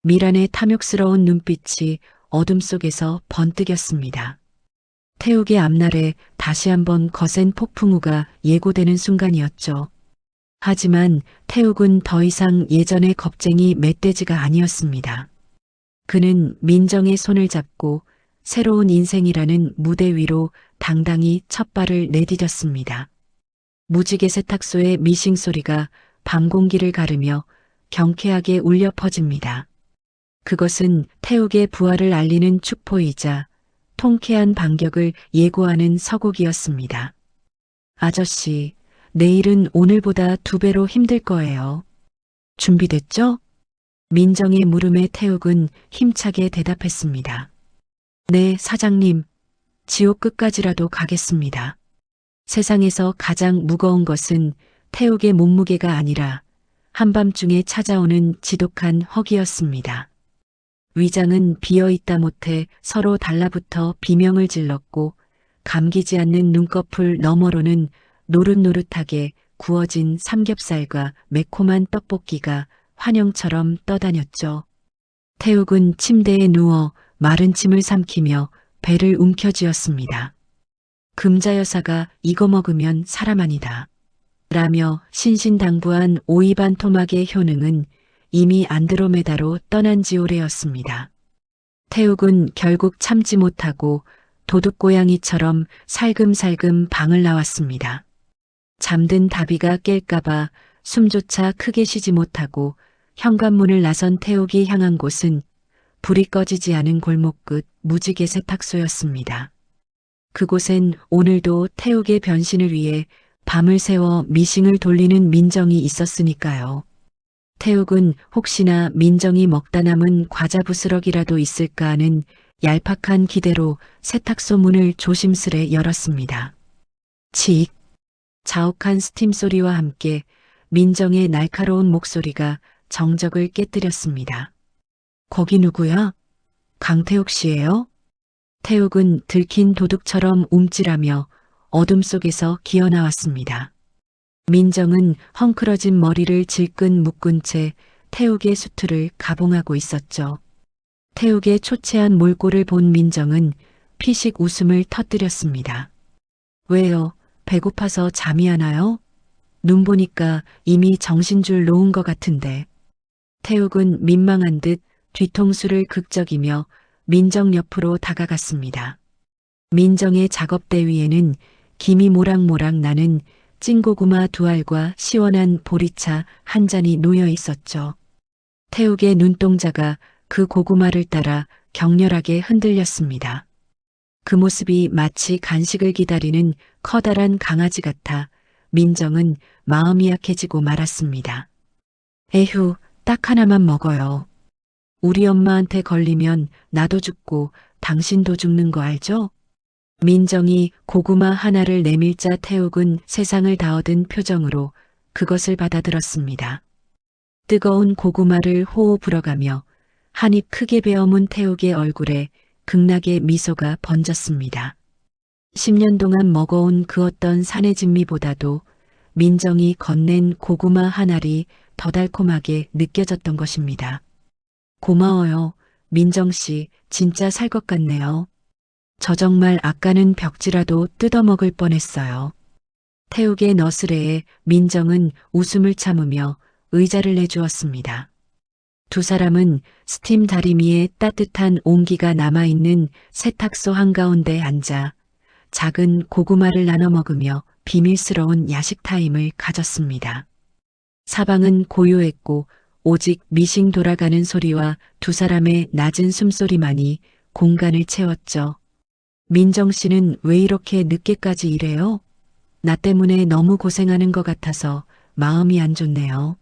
미란의 탐욕스러운 눈빛이 어둠 속에서 번뜩였습니다. 태욱의 앞날에 다시 한번 거센 폭풍우가 예고되는 순간이었죠. 하지만 태욱은 더 이상 예전의 겁쟁이 멧돼지가 아니었습니다. 그는 민정의 손을 잡고 새로운 인생이라는 무대 위로 당당히 첫 발을 내디뎠습니다. 무지개 세탁소의 미싱 소리가 밤 공기를 가르며 경쾌하게 울려 퍼집니다. 그것은 태욱의 부활을 알리는 축포이자 통쾌한 반격을 예고하는 서곡이었습니다. 아저씨, 내일은 오늘보다 2배로 힘들 거예요. 준비됐죠? 민정의 물음에 태욱은 힘차게 대답했습니다. 네, 사장님. 지옥 끝까지라도 가겠습니다. 세상에서 가장 무거운 것은 태욱의 몸무게가 아니라 한밤중에 찾아오는 지독한 허기였습니다. 위장은 비어있다 못해 서로 달라붙어 비명을 질렀고 감기지 않는 눈꺼풀 너머로는 노릇노릇하게 구워진 삼겹살과 매콤한 떡볶이가 환영처럼 떠다녔죠. 태욱은 침대에 누워 마른 침을 삼키며 배를 움켜쥐었습니다. 금자 여사가 이거 먹으면 사람 아니다. 라며 신신당부한 오이반 토막의 효능은 이미 안드로메다로 떠난 지 오래였습니다. 태욱은 결국 참지 못하고 도둑고양이처럼 살금살금 방을 나왔습니다. 잠든 다비가 깰까봐 숨조차 크게 쉬지 못하고 현관문을 나선 태욱이 향한 곳은 불이 꺼지지 않은 골목 끝 무지개 세탁소였습니다. 그곳엔 오늘도 태욱의 변신을 위해 밤을 새워 미싱을 돌리는 민정이 있었으니까요. 태욱은 혹시나 민정이 먹다 남은 과자 부스러기라도 있을까 하는 얄팍한 기대로 세탁소 문을 조심스레 열었습니다. 칙! 자욱한 스팀 소리와 함께 민정의 날카로운 목소리가 정적을 깨뜨렸습니다. 거기 누구야? 강태욱 씨예요? 태욱은 들킨 도둑처럼 움찔하며 어둠 속에서 기어나왔습니다. 민정은 헝클어진 머리를 질끈 묶은 채 태욱의 수트를 가봉하고 있었죠. 태욱의 초췌한 몰골을 본 민정은 피식 웃음을 터뜨렸습니다. 왜요? 배고파서 잠이 안 와요? 눈 보니까 이미 정신줄 놓은 것 같은데. 태욱은 민망한 듯 뒤통수를 극적이며 민정 옆으로 다가갔습니다. 민정의 작업대 위에는 김이 모락모락 나는 찐고구마 2알과 시원한 보리차 한 잔이 놓여 있었죠. 태욱의 눈동자가 그 고구마를 따라 격렬하게 흔들렸습니다. 그 모습이 마치 간식을 기다리는 커다란 강아지 같아 민정은 마음이 약해지고 말았습니다. 에휴, 딱 하나만 먹어요. 우리 엄마한테 걸리면 나도 죽고 당신도 죽는 거 알죠? 민정이 고구마 하나를 내밀자 태욱은 세상을 다 얻은 표정으로 그것을 받아들었습니다. 뜨거운 고구마를 호호 불어가며 한 입 크게 베어문 태욱의 얼굴에 극락의 미소가 번졌습니다. 10년 동안 먹어온 그 어떤 산의 진미보다도 민정이 건넨 고구마 한 알이 더 달콤하게 느껴졌던 것입니다. 고마워요. 민정씨, 진짜 살 것 같네요. 저 정말 아까는 벽지라도 뜯어먹을 뻔했어요. 태욱의 너스레에 민정은 웃음을 참으며 의자를 내주었습니다. 두 사람은 스팀 다리미에 따뜻한 온기가 남아있는 세탁소 한가운데 앉아 작은 고구마를 나눠 먹으며 비밀스러운 야식 타임을 가졌습니다. 사방은 고요했고 오직 미싱 돌아가는 소리와 두 사람의 낮은 숨소리만이 공간을 채웠죠. 민정 씨는 왜 이렇게 늦게까지 일해요? 나 때문에 너무 고생하는 것 같아서 마음이 안 좋네요.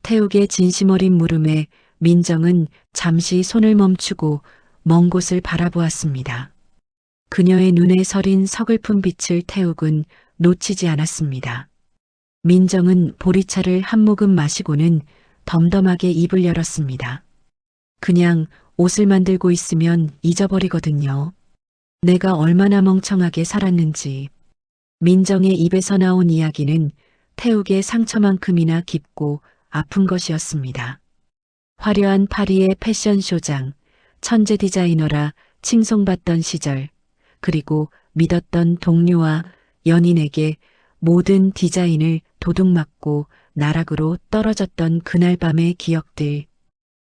태욱의 진심 어린 물음에 민정은 잠시 손을 멈추고 먼 곳을 바라보았습니다. 그녀의 눈에 서린 서글픈 빛을 태욱은 놓치지 않았습니다. 민정은 보리차를 한 모금 마시고는 덤덤하게 입을 열었습니다. 그냥 옷을 만들고 있으면 잊어버리거든요. 내가 얼마나 멍청하게 살았는지. 민정의 입에서 나온 이야기는 태욱의 상처만큼이나 깊고 아픈 것이었습니다. 화려한 파리의 패션쇼장, 천재 디자이너라 칭송받던 시절, 그리고 믿었던 동료와 연인에게 모든 디자인을 도둑맞고 나락으로 떨어졌던 그날 밤의 기억들.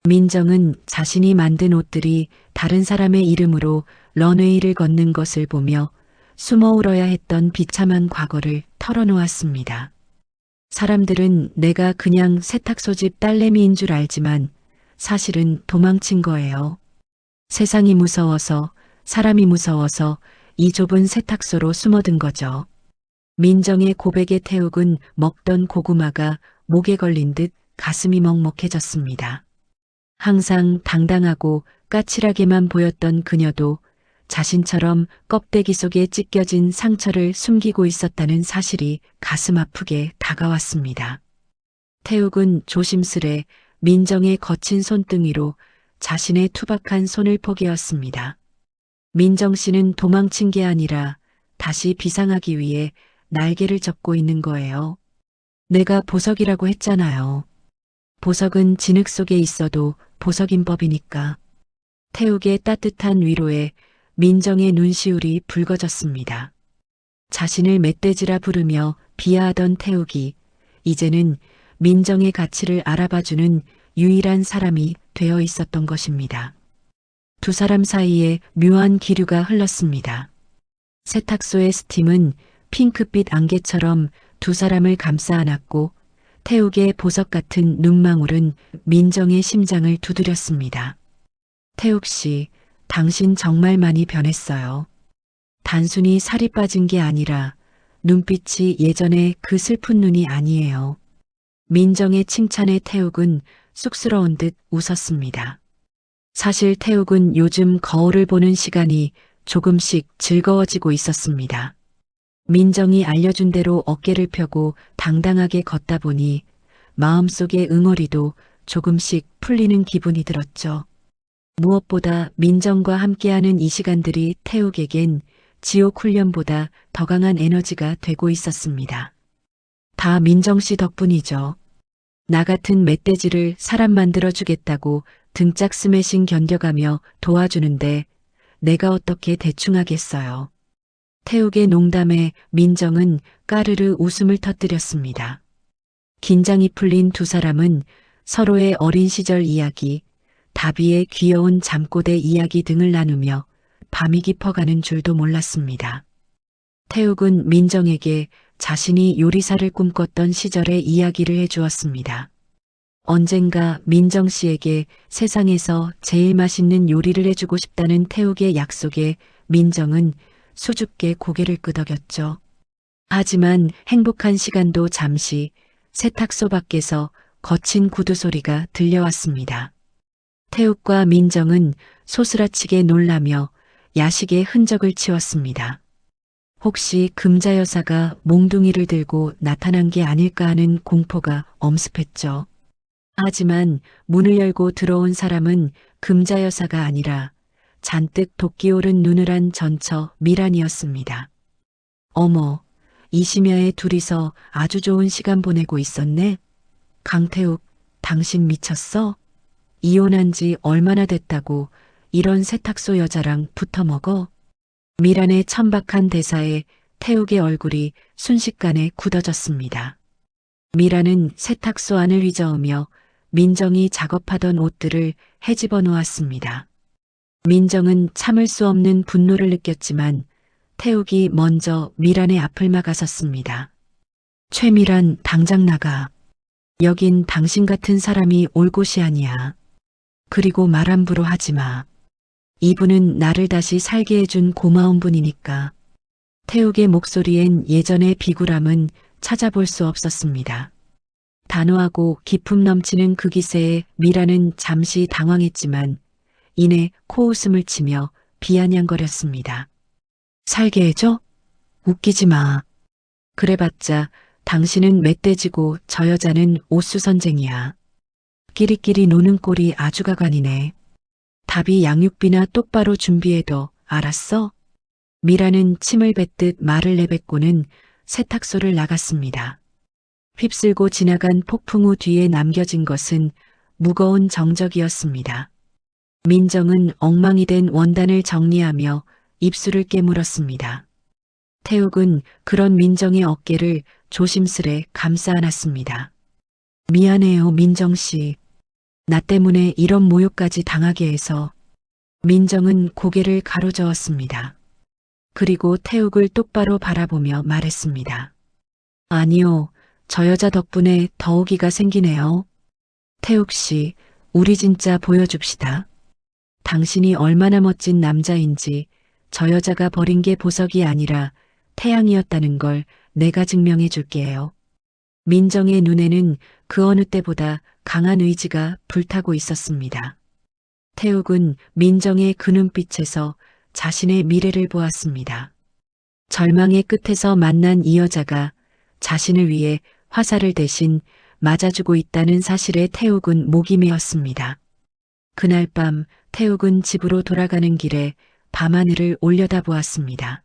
민정은 자신이 만든 옷들이 다른 사람의 이름으로 런웨이를 걷는 것을 보며 숨어 울어야 했던 비참한 과거를 털어놓았습니다. 사람들은 내가 그냥 세탁소집 딸내미인 줄 알지만 사실은 도망친 거예요. 세상이 무서워서, 사람이 무서워서 이 좁은 세탁소로 숨어든 거죠. 민정의 고백에 태욱은 먹던 고구마가 목에 걸린 듯 가슴이 먹먹해졌습니다. 항상 당당하고 까칠하게만 보였던 그녀도 자신처럼 껍데기 속에 찢겨진 상처를 숨기고 있었다는 사실이 가슴 아프게 다가왔습니다. 태욱은 조심스레 민정의 거친 손등위로 자신의 투박한 손을 포개었습니다. 민정 씨는 도망친 게 아니라 다시 비상하기 위해 날개를 접고 있는 거예요. 내가 보석이라고 했잖아요. 보석은 진흙 속에 있어도 보석인 법이니까. 태욱의 따뜻한 위로에 민정의 눈시울이 붉어졌습니다. 자신을 멧돼지라 부르며 비하하던 태욱이 이제는 민정의 가치를 알아봐주는 유일한 사람이 되어 있었던 것입니다. 두 사람 사이에 묘한 기류가 흘렀습니다. 세탁소의 스팀은 핑크빛 안개처럼 두 사람을 감싸 안았고 태욱의 보석 같은 눈망울은 민정의 심장을 두드렸습니다. 태욱 씨, 당신 정말 많이 변했어요. 단순히 살이 빠진 게 아니라 눈빛이 예전의 그 슬픈 눈이 아니에요. 민정의 칭찬에 태욱은 쑥스러운 듯 웃었습니다. 사실 태욱은 요즘 거울을 보는 시간이 조금씩 즐거워지고 있었습니다. 민정이 알려준 대로 어깨를 펴고 당당하게 걷다 보니 마음속의 응어리도 조금씩 풀리는 기분이 들었죠. 무엇보다 민정과 함께하는 이 시간들이 태욱에겐 지옥 훈련보다 더 강한 에너지가 되고 있었습니다. 다 민정 씨 덕분이죠. 나 같은 멧돼지를 사람 만들어주겠다고 등짝 스매싱 견뎌가며 도와주는데 내가 어떻게 대충 하겠어요. 태욱의 농담에 민정은 까르르 웃음을 터뜨렸습니다. 긴장이 풀린 두 사람은 서로의 어린 시절 이야기, 다비의 귀여운 잠꼬대 이야기 등을 나누며 밤이 깊어가는 줄도 몰랐습니다. 태욱은 민정에게 자신이 요리사를 꿈꿨던 시절의 이야기를 해주었습니다. 언젠가 민정 씨에게 세상에서 제일 맛있는 요리를 해주고 싶다는 태욱의 약속에 민정은 수줍게 고개를 끄덕였죠. 하지만 행복한 시간도 잠시 세탁소 밖에서 거친 구두 소리가 들려왔습니다. 태욱과 민정은 소스라치게 놀라며 야식의 흔적을 치웠습니다. 혹시 금자 여사가 몽둥이를 들고 나타난 게 아닐까 하는 공포가 엄습했죠. 하지만 문을 열고 들어온 사람은 금자 여사가 아니라 잔뜩 도끼 오른 눈을 한 전처 미란이었습니다. 어머, 이심야에 둘이서 아주 좋은 시간 보내고 있었네. 강태욱, 당신 미쳤어? 이혼한 지 얼마나 됐다고 이런 세탁소 여자랑 붙어먹어? 미란의 천박한 대사에 태욱의 얼굴이 순식간에 굳어졌습니다. 미란은 세탁소 안을 휘저으며 민정이 작업하던 옷들을 헤집어 놓았습니다. 민정은 참을 수 없는 분노를 느꼈지만 태욱이 먼저 미란의 앞을 막아섰습니다. 최미란, 당장 나가. 여긴 당신 같은 사람이 올 곳이 아니야. 그리고 말 함부로 하지 마. 이분은 나를 다시 살게 해준 고마운 분이니까. 태욱의 목소리엔 예전의 비굴함은 찾아볼 수 없었습니다. 단호하고 기품 넘치는 그 기세에 미라는 잠시 당황했지만 이내 코웃음을 치며 비아냥거렸습니다. 살게 해줘? 웃기지 마. 그래봤자 당신은 멧돼지고 저 여자는 옥수선쟁이야. 끼리끼리 노는 꼴이 아주 가관이네. 답이 양육비나 똑바로 준비해둬. 알았어? 미라는 침을 뱉듯 말을 내뱉고는 세탁소를 나갔습니다. 휩쓸고 지나간 폭풍우 뒤에 남겨진 것은 무거운 정적이었습니다. 민정은 엉망이 된 원단을 정리하며 입술을 깨물었습니다. 태욱은 그런 민정의 어깨를 조심스레 감싸 안았습니다. 미안해요, 민정 씨. 나 때문에 이런 모욕까지 당하게 해서. 민정은 고개를 가로저었습니다. 그리고 태욱을 똑바로 바라보며 말했습니다. 아니요, 저 여자 덕분에 더욱이가 생기네요. 태욱 씨, 우리 진짜 보여줍시다. 당신이 얼마나 멋진 남자인지 저 여자가 버린 게 보석이 아니라 태양이었다는 걸 내가 증명해 줄게요. 민정의 눈에는 그 어느 때보다 강한 의지가 불타고 있었습니다. 태욱은 민정의 그 눈빛에서 자신의 미래를 보았습니다. 절망의 끝에서 만난 이 여자가 자신을 위해 화살을 대신 맞아주고 있다는 사실에 태욱은 목이 메었습니다. 그날 밤 태욱은 집으로 돌아가는 길에 밤하늘을 올려다보았습니다.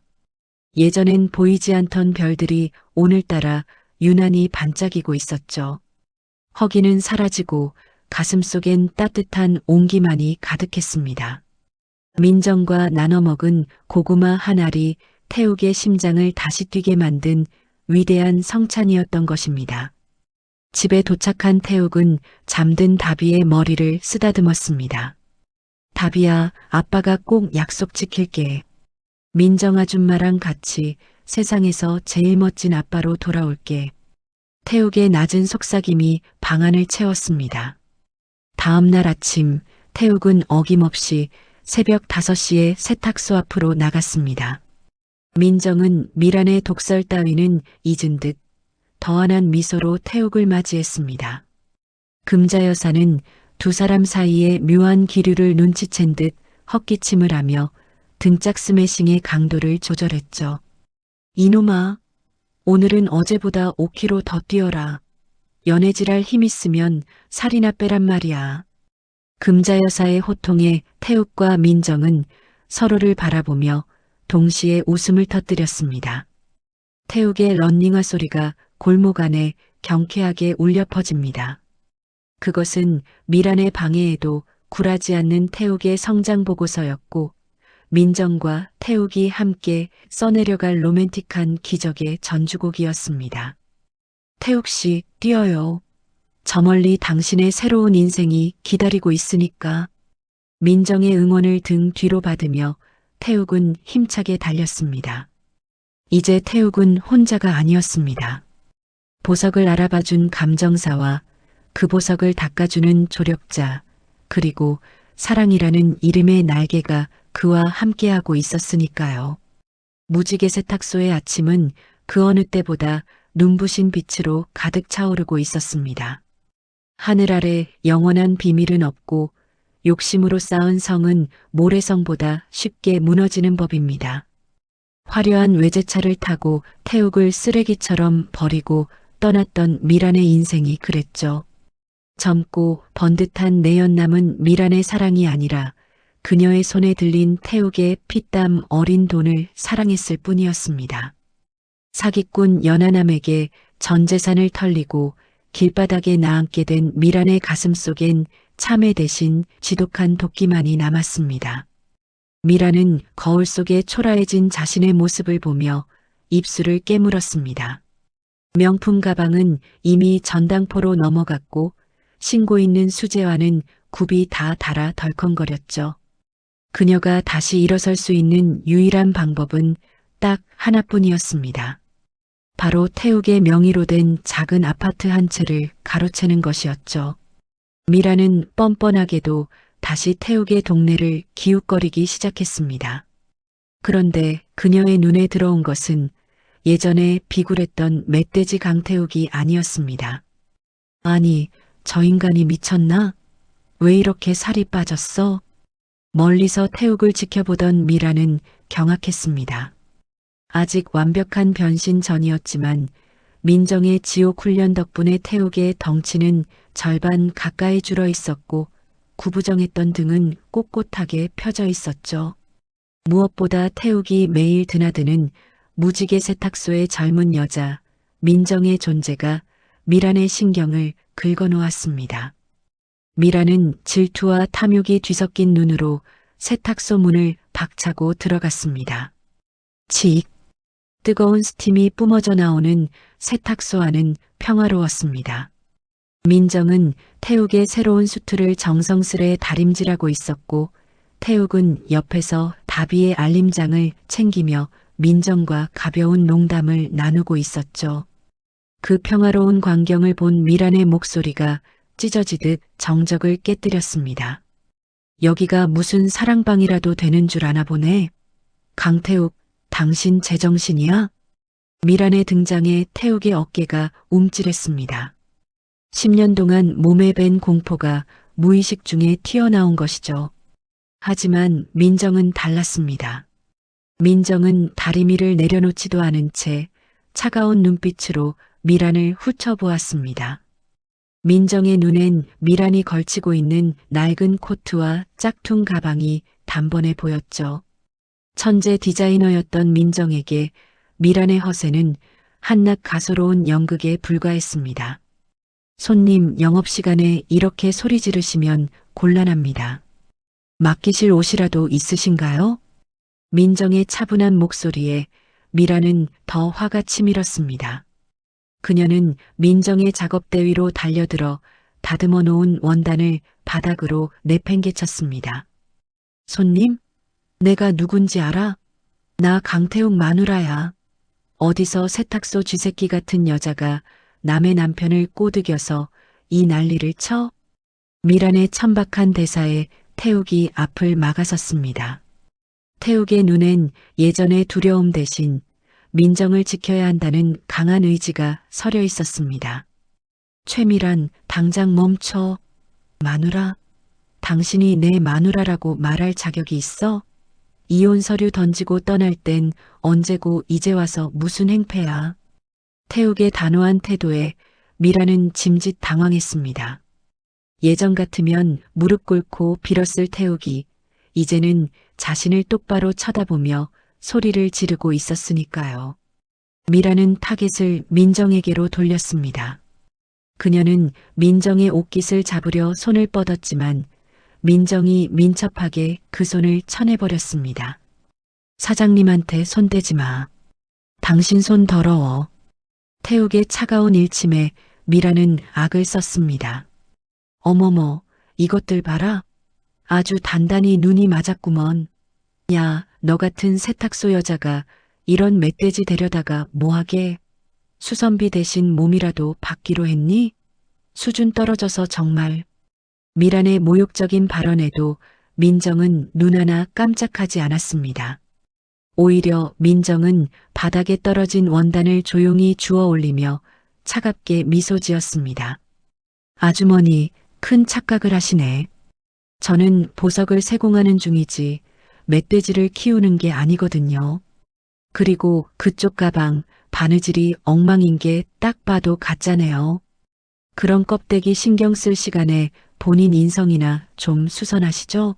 예전엔 보이지 않던 별들이 오늘따라 유난히 반짝이고 있었죠. 허기는 사라지고 가슴속엔 따뜻한 온기만이 가득했습니다. 민정과 나눠 먹은 고구마 한 알이 태욱의 심장을 다시 뛰게 만든 위대한 성찬이었던 것입니다. 집에 도착한 태욱은 잠든 다비의 머리를 쓰다듬었습니다. 다비야, 아빠가 꼭 약속 지킬게. 민정 아줌마랑 같이 세상에서 제일 멋진 아빠로 돌아올게. 태욱의 낮은 속삭임이 방안을 채웠습니다. 다음 날 아침, 태욱은 어김없이 새벽 5시에 세탁소 앞으로 나갔습니다. 민정은 미란의 독설 따위는 잊은 듯 더한한 미소로 태욱을 맞이했습니다. 금자 여사는 두 사람 사이의 묘한 기류를 눈치챈 듯 헛기침을 하며 등짝 스매싱의 강도를 조절했죠. 이놈아, 오늘은 어제보다 5kg 더 뛰어라. 연애질할 힘 있으면 살이나 빼란 말이야. 금자 여사의 호통에 태욱과 민정은 서로를 바라보며 동시에 웃음을 터뜨렸습니다. 태욱의 런닝화 소리가 골목 안에 경쾌하게 울려 퍼집니다. 그것은 미란의 방해에도 굴하지 않는 태욱의 성장 보고서였고 민정과 태욱이 함께 써내려갈 로맨틱한 기적의 전주곡이었습니다. 태욱 씨, 뛰어요. 저 멀리 당신의 새로운 인생이 기다리고 있으니까. 민정의 응원을 등 뒤로 받으며 태욱은 힘차게 달렸습니다. 이제 태욱은 혼자가 아니었습니다. 보석을 알아봐준 감정사와 그 보석을 닦아주는 조력자, 그리고 사랑이라는 이름의 날개가 그와 함께하고 있었으니까요. 무지개 세탁소의 아침은 그 어느 때보다 눈부신 빛으로 가득 차오르고 있었습니다. 하늘 아래 영원한 비밀은 없고 욕심으로 쌓은 성은 모래성보다 쉽게 무너지는 법입니다. 화려한 외제차를 타고 태욱을 쓰레기처럼 버리고 떠났던 미란의 인생이 그랬죠. 젊고 번듯한 내연남은 미란의 사랑이 아니라 그녀의 손에 들린 태욱의 피땀 어린 돈을 사랑했을 뿐이었습니다. 사기꾼 연하남에게 전 재산을 털리고 길바닥에 나앉게 된 미란의 가슴 속엔 참회 대신 지독한 도끼만이 남았습니다. 미란은 거울 속에 초라해진 자신의 모습을 보며 입술을 깨물었습니다. 명품 가방은 이미 전당포로 넘어갔고 신고 있는 수제화는 굽이 다 닳아 덜컹거렸죠. 그녀가 다시 일어설 수 있는 유일한 방법은 딱 하나뿐이었습니다. 바로 태욱의 명의로 된 작은 아파트 한 채를 가로채는 것이었죠. 미라는 뻔뻔하게도 다시 태욱의 동네를 기웃거리기 시작했습니다. 그런데 그녀의 눈에 들어온 것은 예전에 비굴했던 멧돼지 강태욱이 아니었습니다. 아니, 저 인간이 미쳤나? 왜 이렇게 살이 빠졌어? 멀리서 태욱을 지켜보던 미라는 경악했습니다. 아직 완벽한 변신 전이었지만 민정의 지옥 훈련 덕분에 태욱의 덩치는 절반 가까이 줄어 있었고 구부정했던 등은 꼿꼿하게 펴져 있었죠. 무엇보다 태욱이 매일 드나드는 무지개 세탁소의 젊은 여자 민정의 존재가 미란의 신경을 긁어놓았습니다. 미란은 질투와 탐욕이 뒤섞인 눈으로 세탁소 문을 박차고 들어갔습니다. 칙! 뜨거운 스팀이 뿜어져 나오는 세탁소 안은 평화로웠습니다. 민정은 태욱의 새로운 수트를 정성스레 다림질하고 있었고 태욱은 옆에서 다비의 알림장을 챙기며 민정과 가벼운 농담을 나누고 있었죠. 그 평화로운 광경을 본 미란의 목소리가 찢어지듯 정적을 깨뜨렸습니다. 여기가 무슨 사랑방이라도 되는 줄 아나 보네. 강태욱, 당신 제정신이야? 미란의 등장에 태욱의 어깨가 움찔했습니다. 10년 동안 몸에 밴 공포가 무의식 중에 튀어나온 것이죠. 하지만 민정은 달랐습니다. 민정은 다리미를 내려놓지도 않은 채 차가운 눈빛으로 미란을 훑어보았습니다. 민정의 눈엔 미란이 걸치고 있는 낡은 코트와 짝퉁 가방이 단번에 보였죠. 천재 디자이너였던 민정에게 미란의 허세는 한낱 가소로운 연극에 불과했습니다. 손님 영업시간에 이렇게 소리 지르시면 곤란합니다. 맡기실 옷이라도 있으신가요? 민정의 차분한 목소리에 미라는 더 화가 치밀었습니다. 그녀는 민정의 작업대 위로 달려들어 다듬어 놓은 원단을 바닥으로 내팽개쳤습니다. 손님? 내가 누군지 알아? 나 강태욱 마누라야. 어디서 세탁소 쥐새끼 같은 여자가 남의 남편을 꼬드겨서 이 난리를 쳐? 미란의 천박한 대사에 태욱이 앞을 막아섰습니다. 태욱의 눈엔 예전의 두려움 대신 민정을 지켜야 한다는 강한 의지가 서려 있었습니다. 최미란, 당장 멈춰. 마누라? 당신이 내 마누라라고 말할 자격이 있어? 이혼 서류 던지고 떠날 땐 언제고 이제 와서 무슨 행패야. 태욱의 단호한 태도에 미라는 짐짓 당황했습니다. 예전 같으면 무릎 꿇고 빌었을 태욱이 이제는 자신을 똑바로 쳐다보며 소리를 지르고 있었으니까요. 미라는 타겟을 민정에게로 돌렸습니다. 그녀는 민정의 옷깃을 잡으려 손을 뻗었지만 민정이 민첩하게 그 손을 쳐내버렸습니다. 사장님한테 손대지 마. 당신 손 더러워. 태욱의 차가운 일침에 미라는 악을 썼습니다. 어머머, 이것들 봐라. 아주 단단히 눈이 맞았구먼. 야, 너 같은 세탁소 여자가 이런 멧돼지 데려다가 뭐하게? 수선비 대신 몸이라도 받기로 했니? 수준 떨어져서 정말. 미란의 모욕적인 발언에도 민정은 눈 하나 깜짝하지 않았습니다. 오히려 민정은 바닥에 떨어진 원단을 조용히 주워 올리며 차갑게 미소 지었습니다. 아주머니, 큰 착각을 하시네. 저는 보석을 세공하는 중이지 멧돼지를 키우는 게 아니거든요. 그리고 그쪽 가방, 바느질이 엉망인 게 딱 봐도 가짜네요. 그런 껍데기 신경 쓸 시간에 본인 인성이나 좀 수선하시죠?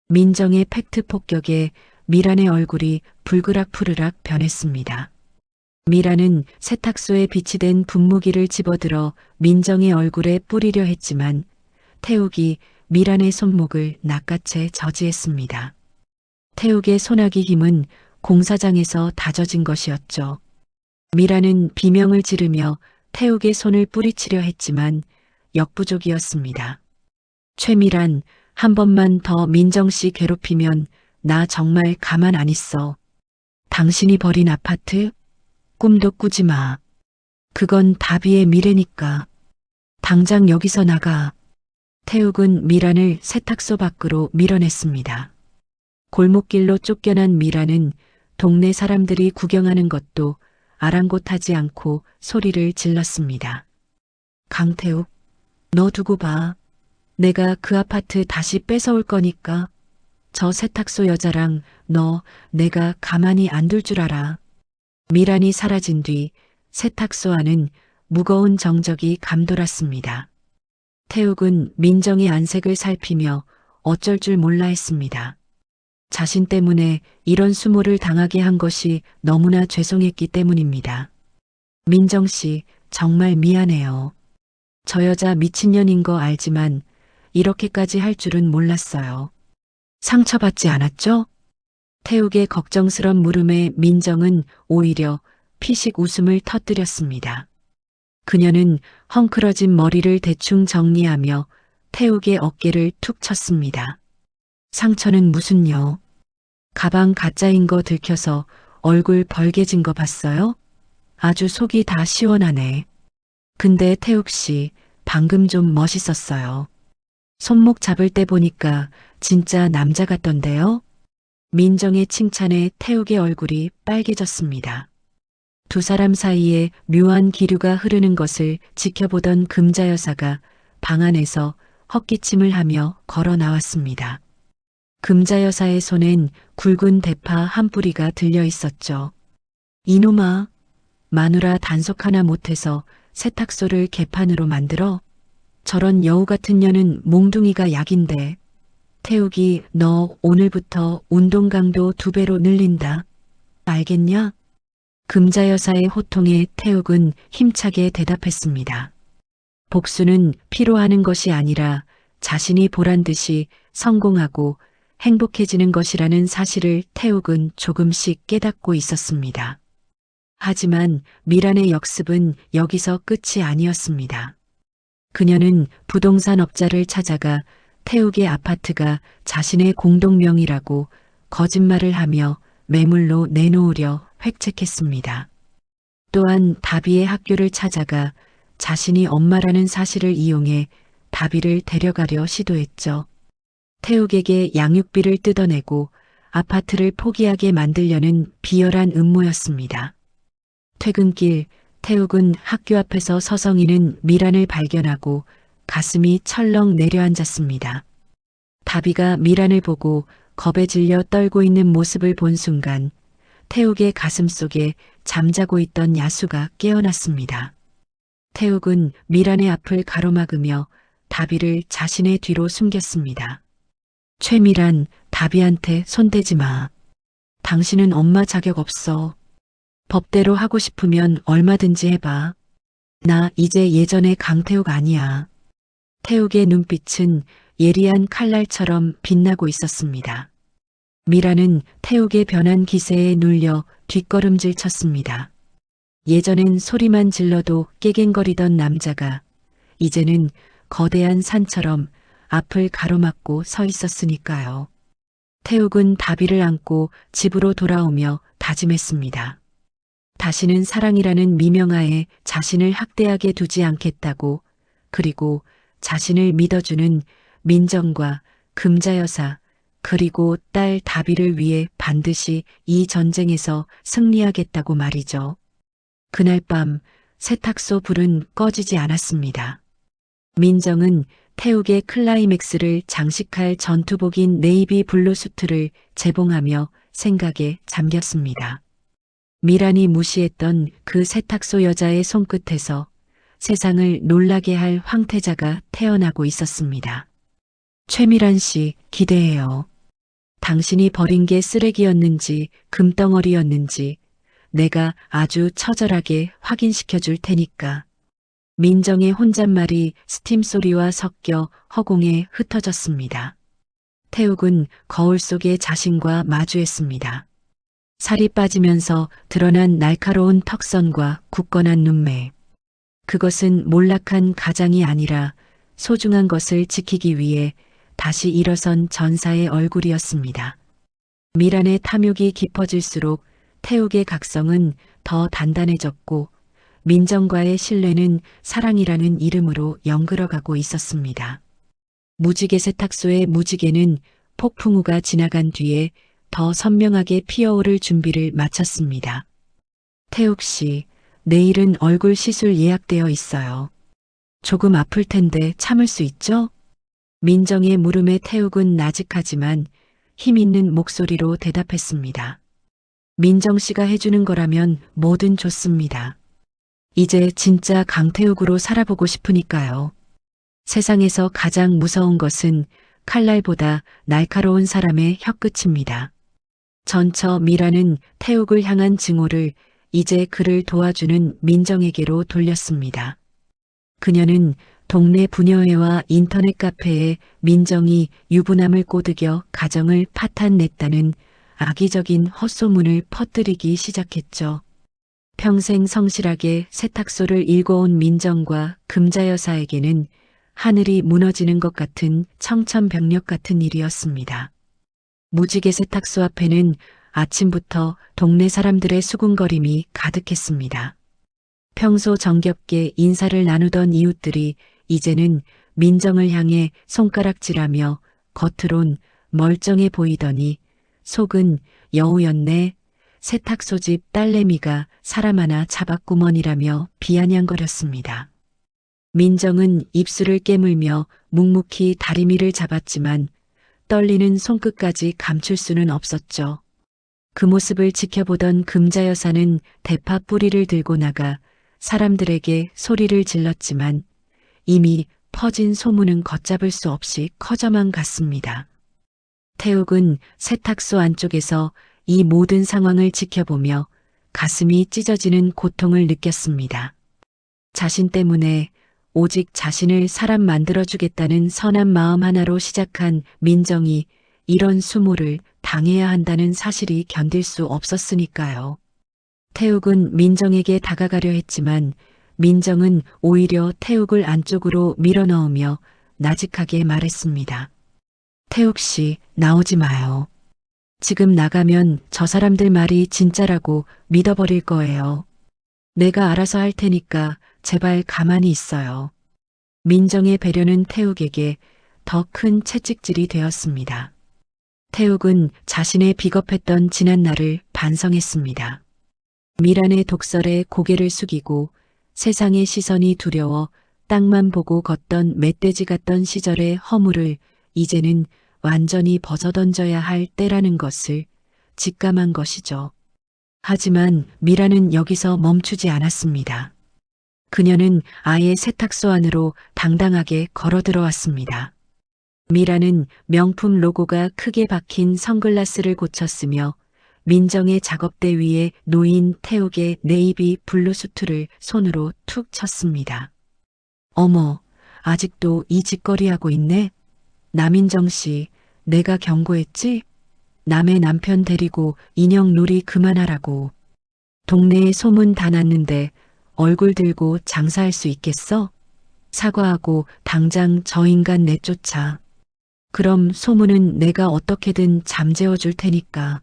민정의 팩트 폭격에 미란의 얼굴이 불그락푸르락 변했습니다. 미란은 세탁소에 비치된 분무기를 집어들어 민정의 얼굴에 뿌리려 했지만 태욱이 미란의 손목을 낚아채 저지했습니다. 태욱의 소나기 힘은 공사장에서 다져진 것이었죠. 미란은 비명을 지르며 태욱의 손을 뿌리치려 했지만 역부족이었습니다. 최미란, 한 번만 더 민정씨 괴롭히면 나 정말 가만 안 있어. 당신이 버린 아파트? 꿈도 꾸지 마. 그건 다비의 미래니까. 당장 여기서 나가. 태욱은 미란을 세탁소 밖으로 밀어냈습니다. 골목길로 쫓겨난 미란은 동네 사람들이 구경하는 것도 아랑곳하지 않고 소리를 질렀습니다. 강태욱, 너 두고 봐. 내가 그 아파트 다시 뺏어올 거니까. 저 세탁소 여자랑 너 내가 가만히 안 둘 줄 알아. 미란이 사라진 뒤 세탁소 안은 무거운 정적이 감돌았습니다. 태욱은 민정의 안색을 살피며 어쩔 줄 몰라 했습니다. 자신 때문에 이런 수모를 당하게 한 것이 너무나 죄송했기 때문입니다. 민정 씨, 정말 미안해요. 저 여자 미친년인 거 알지만 이렇게까지 할 줄은 몰랐어요. 상처받지 않았죠? 태욱의 걱정스런 물음에 민정은 오히려 피식 웃음을 터뜨렸습니다. 그녀는 헝클어진 머리를 대충 정리하며 태욱의 어깨를 툭 쳤습니다. 상처는 무슨요? 가방 가짜인 거 들켜서 얼굴 벌개진 거 봤어요? 아주 속이 다 시원하네. 근데 태욱 씨, 방금 좀 멋있었어요. 손목 잡을 때 보니까 진짜 남자 같던데요? 민정의 칭찬에 태욱의 얼굴이 빨개졌습니다. 두 사람 사이에 묘한 기류가 흐르는 것을 지켜보던 금자 여사가 방 안에서 헛기침을 하며 걸어 나왔습니다. 금자 여사의 손엔 굵은 대파 한 뿌리가 들려 있었죠. 이놈아, 마누라 단속 하나 못해서 세탁소를 개판으로 만들어? 저런 여우 같은 년은 몽둥이가 약인데. 태욱이 너 오늘부터 운동 강도 2배로 늘린다. 알겠냐? 금자 여사의 호통에 태욱은 힘차게 대답했습니다. 복수는 피로 하는 것이 아니라 자신이 보란 듯이 성공하고 행복해지는 것이라는 사실을 태욱은 조금씩 깨닫고 있었습니다. 하지만 미란의 역습은 여기서 끝이 아니었습니다. 그녀는 부동산 업자를 찾아가 태욱의 아파트가 자신의 공동명의라고 거짓말을 하며 매물로 내놓으려 획책했습니다. 또한 다비의 학교를 찾아가 자신이 엄마라는 사실을 이용해 다비를 데려가려 시도했죠. 태욱에게 양육비를 뜯어내고 아파트를 포기하게 만들려는 비열한 음모였습니다. 퇴근길 태욱은 학교 앞에서 서성이는 미란을 발견하고 가슴이 철렁 내려앉았습니다. 다비가 미란을 보고 겁에 질려 떨고 있는 모습을 본 순간 태욱의 가슴 속에 잠자고 있던 야수가 깨어났습니다. 태욱은 미란의 앞을 가로막으며 다비를 자신의 뒤로 숨겼습니다. 최미란, 다비한테 손대지 마. 당신은 엄마 자격 없어. 법대로 하고 싶으면 얼마든지 해봐. 나 이제 예전의 강태욱 아니야. 태욱의 눈빛은 예리한 칼날처럼 빛나고 있었습니다. 미라는 태욱의 변한 기세에 눌려 뒷걸음질 쳤습니다. 예전엔 소리만 질러도 깨갱거리던 남자가 이제는 거대한 산처럼 앞을 가로막고 서 있었으니까요. 태욱은 다비를 안고 집으로 돌아오며 다짐했습니다. 다시는 사랑이라는 미명하에 자신을 학대하게 두지 않겠다고, 그리고 자신을 믿어주는 민정과 금자여사 그리고 딸 다비를 위해 반드시 이 전쟁에서 승리하겠다고 말이죠. 그날 밤 세탁소 불은 꺼지지 않았습니다. 민정은 태욱의 클라이맥스를 장식할 전투복인 네이비 블루 수트를 재봉하며 생각에 잠겼습니다. 미란이 무시했던 그 세탁소 여자의 손끝에서 세상을 놀라게 할 황태자가 태어나고 있었습니다. 최미란 씨, 기대해요. 당신이 버린 게 쓰레기였는지 금덩어리였는지 내가 아주 처절하게 확인시켜 줄 테니까. 민정의 혼잣말이 스팀 소리와 섞여 허공에 흩어졌습니다. 태욱은 거울 속의 자신과 마주했습니다. 살이 빠지면서 드러난 날카로운 턱선과 굳건한 눈매. 그것은 몰락한 가장이 아니라 소중한 것을 지키기 위해 다시 일어선 전사의 얼굴이었습니다. 미란의 탐욕이 깊어질수록 태욱의 각성은 더 단단해졌고 민정과의 신뢰는 사랑이라는 이름으로 연그러가고 있었습니다. 무지개 세탁소의 무지개는 폭풍우가 지나간 뒤에 더 선명하게 피어오를 준비를 마쳤습니다. 태욱 씨, 내일은 얼굴 시술 예약되어 있어요. 조금 아플 텐데 참을 수 있죠? 민정의 물음에 태욱은 나직하지만 힘 있는 목소리로 대답했습니다. 민정 씨가 해주는 거라면 뭐든 좋습니다. 이제 진짜 강태욱으로 살아보고 싶으니까요. 세상에서 가장 무서운 것은 칼날보다 날카로운 사람의 혀끝입니다. 전처 미라는 태욱을 향한 증오를 이제 그를 도와주는 민정에게로 돌렸습니다. 그녀는 동네 부녀회와 인터넷 카페에 민정이 유부남을 꼬드겨 가정을 파탄냈다는 악의적인 헛소문을 퍼뜨리기 시작했죠. 평생 성실하게 세탁소를 일궈온 민정과 금자여사에게는 하늘이 무너지는 것 같은 청천벽력 같은 일이었습니다. 무지개 세탁소 앞에는 아침부터 동네 사람들의 수군거림이 가득했습니다. 평소 정겹게 인사를 나누던 이웃들이 이제는 민정을 향해 손가락질하며 겉으론 멀쩡해 보이더니 속은 여우였네. 세탁소 집 딸내미가 사람 하나 잡았구먼이라며 비아냥거렸습니다. 민정은 입술을 깨물며 묵묵히 다리미를 잡았지만 떨리는 손끝까지 감출 수는 없었죠. 그 모습을 지켜보던 금자여사는 대파 뿌리를 들고 나가 사람들에게 소리를 질렀지만 이미 퍼진 소문은 걷잡을 수 없이 커져만 갔습니다. 태욱은 세탁소 안쪽에서 이 모든 상황을 지켜보며 가슴이 찢어지는 고통을 느꼈습니다. 자신 때문에 오직 자신을 사람 만들어주겠다는 선한 마음 하나로 시작한 민정이 이런 수모를 당해야 한다는 사실이 견딜 수 없었으니까요. 태욱은 민정에게 다가가려 했지만 민정은 오히려 태욱을 안쪽으로 밀어넣으며 나직하게 말했습니다. 태욱 씨, 나오지 마요. 지금 나가면 저 사람들 말이 진짜라고 믿어버릴 거예요. 내가 알아서 할 테니까 제발 가만히 있어요. 민정의 배려는 태욱에게 더 큰 채찍질이 되었습니다. 태욱은 자신의 비겁했던 지난날을 반성했습니다. 미란의 독설에 고개를 숙이고 세상의 시선이 두려워 땅만 보고 걷던 멧돼지 같던 시절의 허물을 이제는 완전히 벗어던져야 할 때라는 것을 직감한 것이죠. 하지만 미라는 여기서 멈추지 않았습니다. 그녀는 아예 세탁소 안으로 당당하게 걸어 들어왔습니다. 미라는 명품 로고가 크게 박힌 선글라스를 고쳤으며 민정의 작업대 위에 놓인 태욱의 네이비 블루 수트를 손으로 툭 쳤습니다. 어머, 아직도 이 짓거리하고 있네? 남인정 씨, 내가 경고했지? 남의 남편 데리고 인형 놀이 그만하라고. 동네에 소문 다 났는데 얼굴 들고 장사할 수 있겠어? 사과하고 당장 저 인간 내쫓아. 그럼 소문은 내가 어떻게든 잠재워 줄 테니까.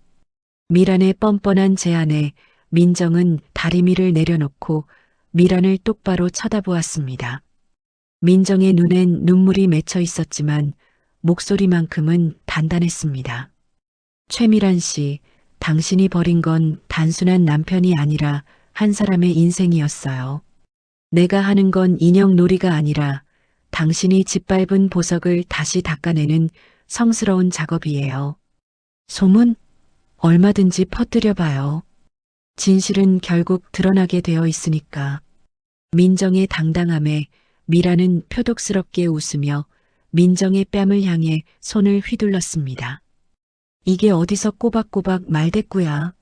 미란의 뻔뻔한 제안에 민정은 다리미를 내려놓고 미란을 똑바로 쳐다보았습니다. 민정의 눈엔 눈물이 맺혀 있었지만 목소리만큼은 단단했습니다. 최미란 씨, 당신이 버린 건 단순한 남편이 아니라 한 사람의 인생이었어요. 내가 하는 건 인형 놀이가 아니라 당신이 짓밟은 보석을 다시 닦아내는 성스러운 작업이에요. 소문? 얼마든지 퍼뜨려봐요. 진실은 결국 드러나게 되어 있으니까. 민정의 당당함에 미라는 표독스럽게 웃으며 민정의 뺨을 향해 손을 휘둘렀습니다. 이게 어디서 꼬박꼬박 말대꾸야.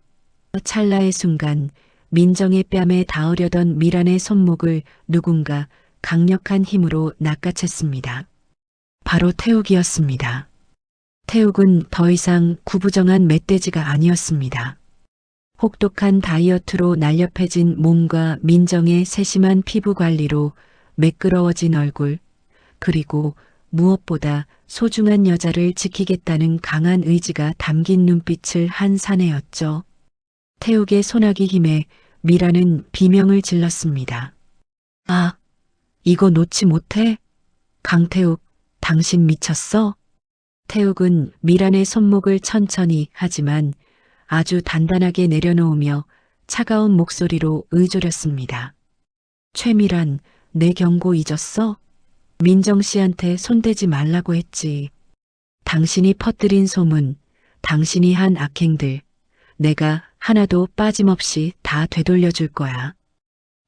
찰나의 순간 민정의 뺨에 닿으려던 미란의 손목을 누군가 강력한 힘으로 낚아챘습니다. 바로 태욱이었습니다. 태욱은 더 이상 구부정한 멧돼지가 아니었습니다. 혹독한 다이어트로 날렵해진 몸과 민정의 세심한 피부 관리로 매끄러워진 얼굴, 그리고 무엇보다 소중한 여자를 지키겠다는 강한 의지가 담긴 눈빛을 한 사내였죠. 태욱의 소나기 힘에 미라는 비명을 질렀습니다. 아, 이거 놓지 못해? 강태욱, 당신 미쳤어? 태욱은 미란의 손목을 천천히 하지만 아주 단단하게 내려놓으며 차가운 목소리로 의조렸습니다. 최미란, 내 경고 잊었어? 민정 씨한테 손대지 말라고 했지. 당신이 퍼뜨린 소문, 당신이 한 악행들, 내가 하나도 빠짐없이 다 되돌려줄 거야.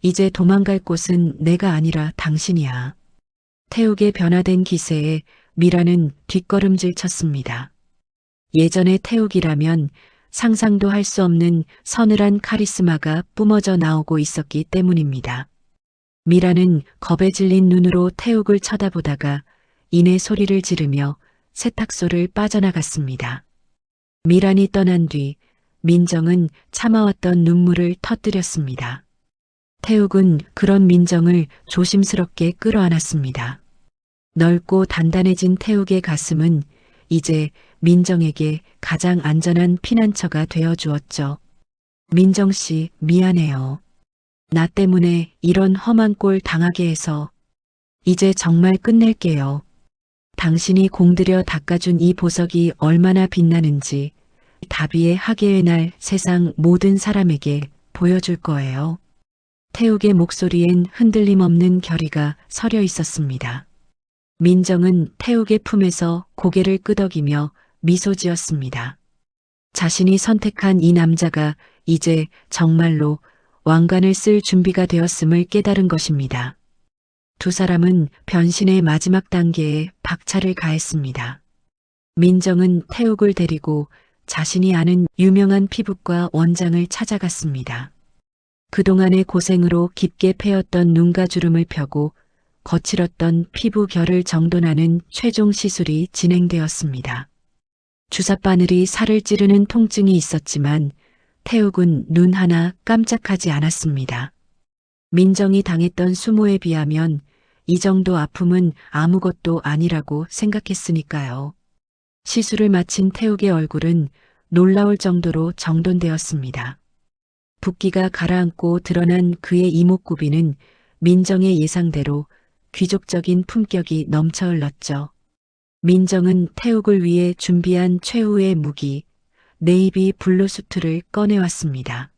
이제 도망갈 곳은 내가 아니라 당신이야. 태욱의 변화된 기세에 미라는 뒷걸음질 쳤습니다. 예전의 태욱이라면 상상도 할 수 없는 서늘한 카리스마가 뿜어져 나오고 있었기 때문입니다. 미라는 겁에 질린 눈으로 태욱을 쳐다보다가 이내 소리를 지르며 세탁소를 빠져나갔습니다. 미란이 떠난 뒤 민정은 참아왔던 눈물을 터뜨렸습니다. 태욱은 그런 민정을 조심스럽게 끌어안았습니다. 넓고 단단해진 태욱의 가슴은 이제 민정에게 가장 안전한 피난처가 되어 주었죠. 민정 씨, 미안해요. 나 때문에 이런 험한 꼴 당하게 해서 이제 정말 끝낼게요. 당신이 공들여 닦아준 이 보석이 얼마나 빛나는지 다비의 하계의 날 세상 모든 사람에게 보여줄 거예요. 태욱의 목소리엔 흔들림 없는 결의가 서려 있었습니다. 민정은 태욱의 품에서 고개를 끄덕이며 미소 지었습니다. 자신이 선택한 이 남자가 이제 정말로 왕관을 쓸 준비가 되었음을 깨달은 것입니다. 두 사람은 변신의 마지막 단계에 박차를 가했습니다. 민정은 태욱을 데리고 자신이 아는 유명한 피부과 원장을 찾아갔습니다. 그동안의 고생으로 깊게 패였던 눈가 주름을 펴고 거칠었던 피부 결을 정돈하는 최종 시술이 진행되었습니다. 주삿바늘이 살을 찌르는 통증이 있었지만 태욱은 눈 하나 깜짝하지 않았습니다. 민정이 당했던 수모에 비하면 이 정도 아픔은 아무것도 아니라고 생각했으니까요. 시술을 마친 태욱의 얼굴은 놀라울 정도로 정돈되었습니다. 붓기가 가라앉고 드러난 그의 이목구비는 민정의 예상대로 귀족적인 품격이 넘쳐 흘렀죠. 민정은 태욱을 위해 준비한 최후의 무기, 네이비 블루 수트를 꺼내왔습니다.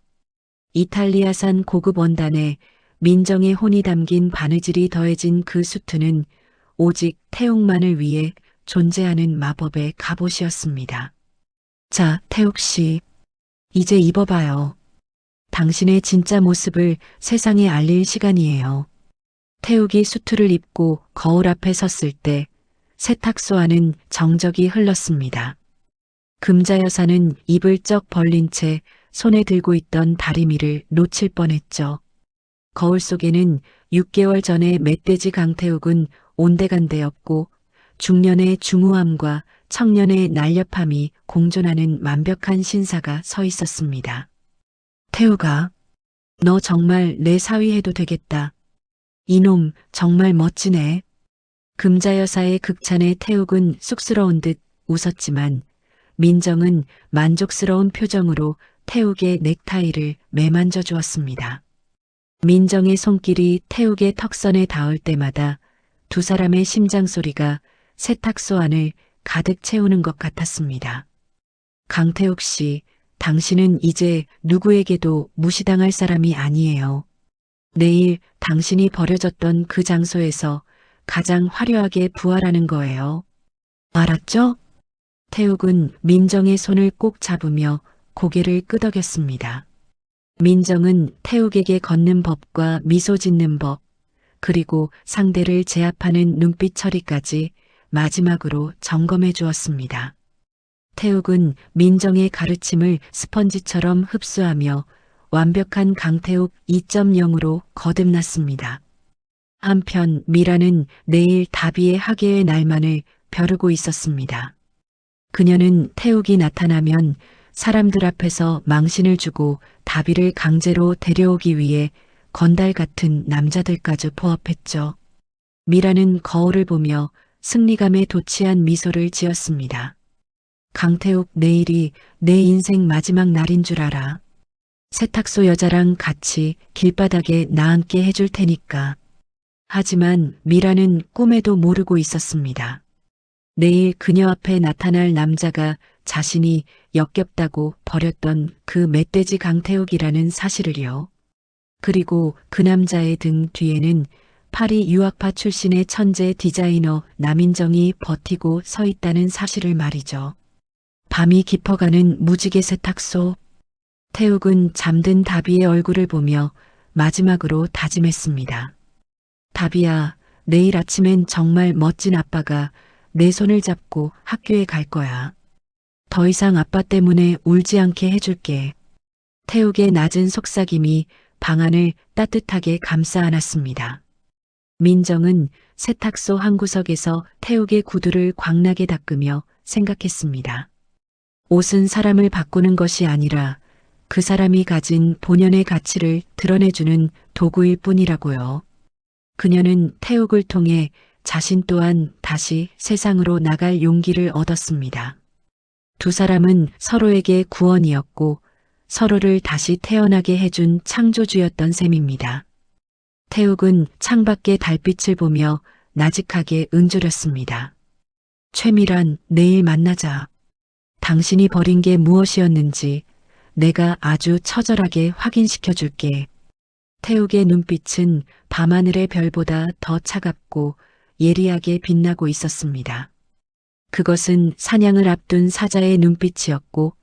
이탈리아산 고급 원단에 민정의 혼이 담긴 바느질이 더해진 그 수트는 오직 태욱만을 위해 존재하는 마법의 갑옷이었습니다. 자, 태욱 씨, 이제 입어봐요. 당신의 진짜 모습을 세상에 알릴 시간이에요. 태욱이 수트를 입고 거울 앞에 섰을 때 세탁소 안은 정적이 흘렀습니다. 금자 여사는 입을 쩍 벌린 채 손에 들고 있던 다리미를 놓칠 뻔했죠. 거울 속에는 6개월 전에 멧돼지 강태욱은 온데간데였고 중년의 중후함과 청년의 날렵함이 공존하는 완벽한 신사가 서 있었습니다. 태욱아, 너 정말 내 사위 해도 되겠다. 이놈 정말 멋지네. 금자 여사의 극찬에 태욱은 쑥스러운 듯 웃었지만 민정은 만족스러운 표정으로 태욱의 넥타이를 매만져 주었습니다. 민정의 손길이 태욱의 턱선에 닿을 때마다 두 사람의 심장 소리가 세탁소 안을 가득 채우는 것 같았습니다. 강태욱 씨, 당신은 이제 누구에게도 무시당할 사람이 아니에요. 내일 당신이 버려졌던 그 장소에서 가장 화려하게 부활하는 거예요. 알았죠? 태욱은 민정의 손을 꼭 잡으며 고개를 끄덕였습니다. 민정은 태욱에게 걷는 법과 미소 짓는 법, 그리고 상대를 제압하는 눈빛 처리까지 마지막으로 점검해 주었습니다. 태욱은 민정의 가르침을 스펀지처럼 흡수하며 완벽한 강태욱 2.0으로 거듭났습니다. 한편 미라는 내일 다비의 학예의 날만을 벼르고 있었습니다. 그녀는 태욱이 나타나면 사람들 앞에서 망신을 주고 다비를 강제로 데려오기 위해 건달 같은 남자들까지 포함했죠. 미라는 거울을 보며 승리감에 도취한 미소를 지었습니다. 강태욱, 내일이 내 인생 마지막 날인 줄 알아. 세탁소 여자랑 같이 길바닥에 나앉게 해줄 테니까. 하지만 미라는 꿈에도 모르고 있었습니다. 내일 그녀 앞에 나타날 남자가 자신이 역겹다고 버렸던 그 멧돼지 강태욱이라는 사실을요. 그리고 그 남자의 등 뒤에는 파리 유학파 출신의 천재 디자이너 남인정이 버티고 서 있다는 사실을 말이죠. 밤이 깊어가는 무지개 세탁소. 태욱은 잠든 다비의 얼굴을 보며 마지막으로 다짐했습니다. 다비야, 내일 아침엔 정말 멋진 아빠가 내 손을 잡고 학교에 갈 거야. 더 이상 아빠 때문에 울지 않게 해줄게. 태욱의 낮은 속삭임이 방 안을 따뜻하게 감싸 안았습니다. 민정은 세탁소 한 구석에서 태욱의 구두를 광나게 닦으며 생각했습니다. 옷은 사람을 바꾸는 것이 아니라 그 사람이 가진 본연의 가치를 드러내주는 도구일 뿐이라고요. 그녀는 태욱을 통해 자신 또한 다시 세상으로 나갈 용기를 얻었습니다. 두 사람은 서로에게 구원이었고 서로를 다시 태어나게 해준 창조주였던 셈입니다. 태욱은 창밖의 달빛을 보며 나직하게 응조렸습니다. 최미란, 내일 만나자. 당신이 버린 게 무엇이었는지 내가 아주 처절하게 확인시켜 줄게. 태욱의 눈빛은 밤하늘의 별보다 더 차갑고 예리하게 빛나고 있었습니다. 그것은 사냥을 앞둔 사자의 눈빛이었고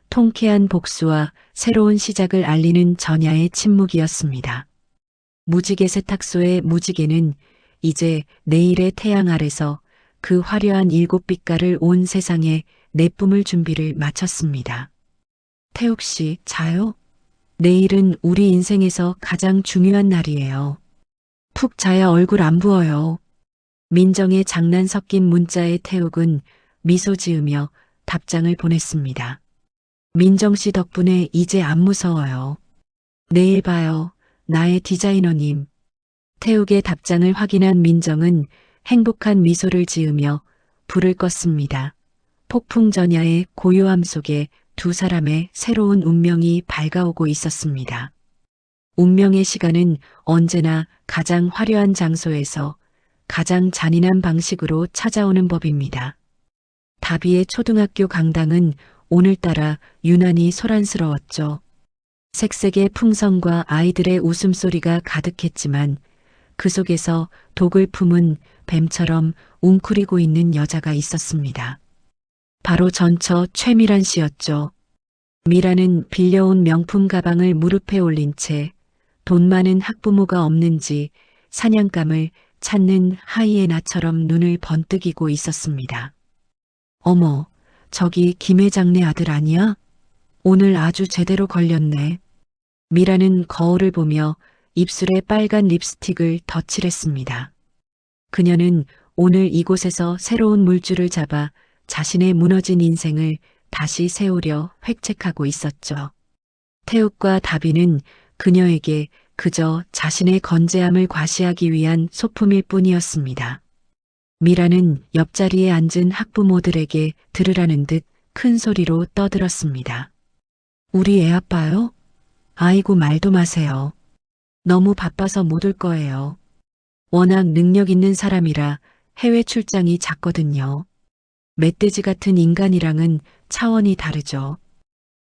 통쾌한 복수와 새로운 시작을 알리는 전야의 침묵이었습니다. 무지개 세탁소의 무지개는 이제 내일의 태양 아래서 그 화려한 7빛깔을 온 세상에 내뿜을 준비를 마쳤습니다. 태욱 씨, 자요? 내일은 우리 인생에서 가장 중요한 날이에요. 푹 자야 얼굴 안 부어요. 민정의 장난 섞인 문자에 태욱은 미소 지으며 답장을 보냈습니다. 민정 씨 덕분에 이제 안 무서워요. 내일 봐요. 나의 디자이너님. 태욱의 답장을 확인한 민정은 행복한 미소를 지으며 불을 껐습니다. 폭풍 전야의 고요함 속에 두 사람의 새로운 운명이 밝아오고 있었습니다. 운명의 시간은 언제나 가장 화려한 장소에서 가장 잔인한 방식으로 찾아오는 법입니다. 다비의 초등학교 강당은 오늘따라 유난히 소란스러웠죠. 색색의 풍선과 아이들의 웃음소리가 가득했지만 그 속에서 독을 품은 뱀처럼 웅크리고 있는 여자가 있었습니다. 바로 전처 최미란 씨였죠. 미라는 빌려온 명품 가방을 무릎에 올린 채 돈 많은 학부모가 없는지 사냥감을 찾는 하이에나처럼 눈을 번뜩이고 있었습니다. 어머, 저기 김 회장네 아들 아니야? 오늘 아주 제대로 걸렸네. 미라는 거울을 보며 입술에 빨간 립스틱을 덧칠했습니다. 그녀는 오늘 이곳에서 새로운 물줄을 잡아 자신의 무너진 인생을 다시 세우려 획책하고 있었죠. 태욱과 다비는 그녀에게 그저 자신의 건재함을 과시하기 위한 소품일 뿐이었습니다. 미라는 옆자리에 앉은 학부모들에게 들으라는 듯 큰 소리로 떠들었습니다. 우리 애 아빠요? 아이고 말도 마세요. 너무 바빠서 못 올 거예요. 워낙 능력 있는 사람이라 해외 출장이 잦거든요. 멧돼지 같은 인간이랑은 차원이 다르죠.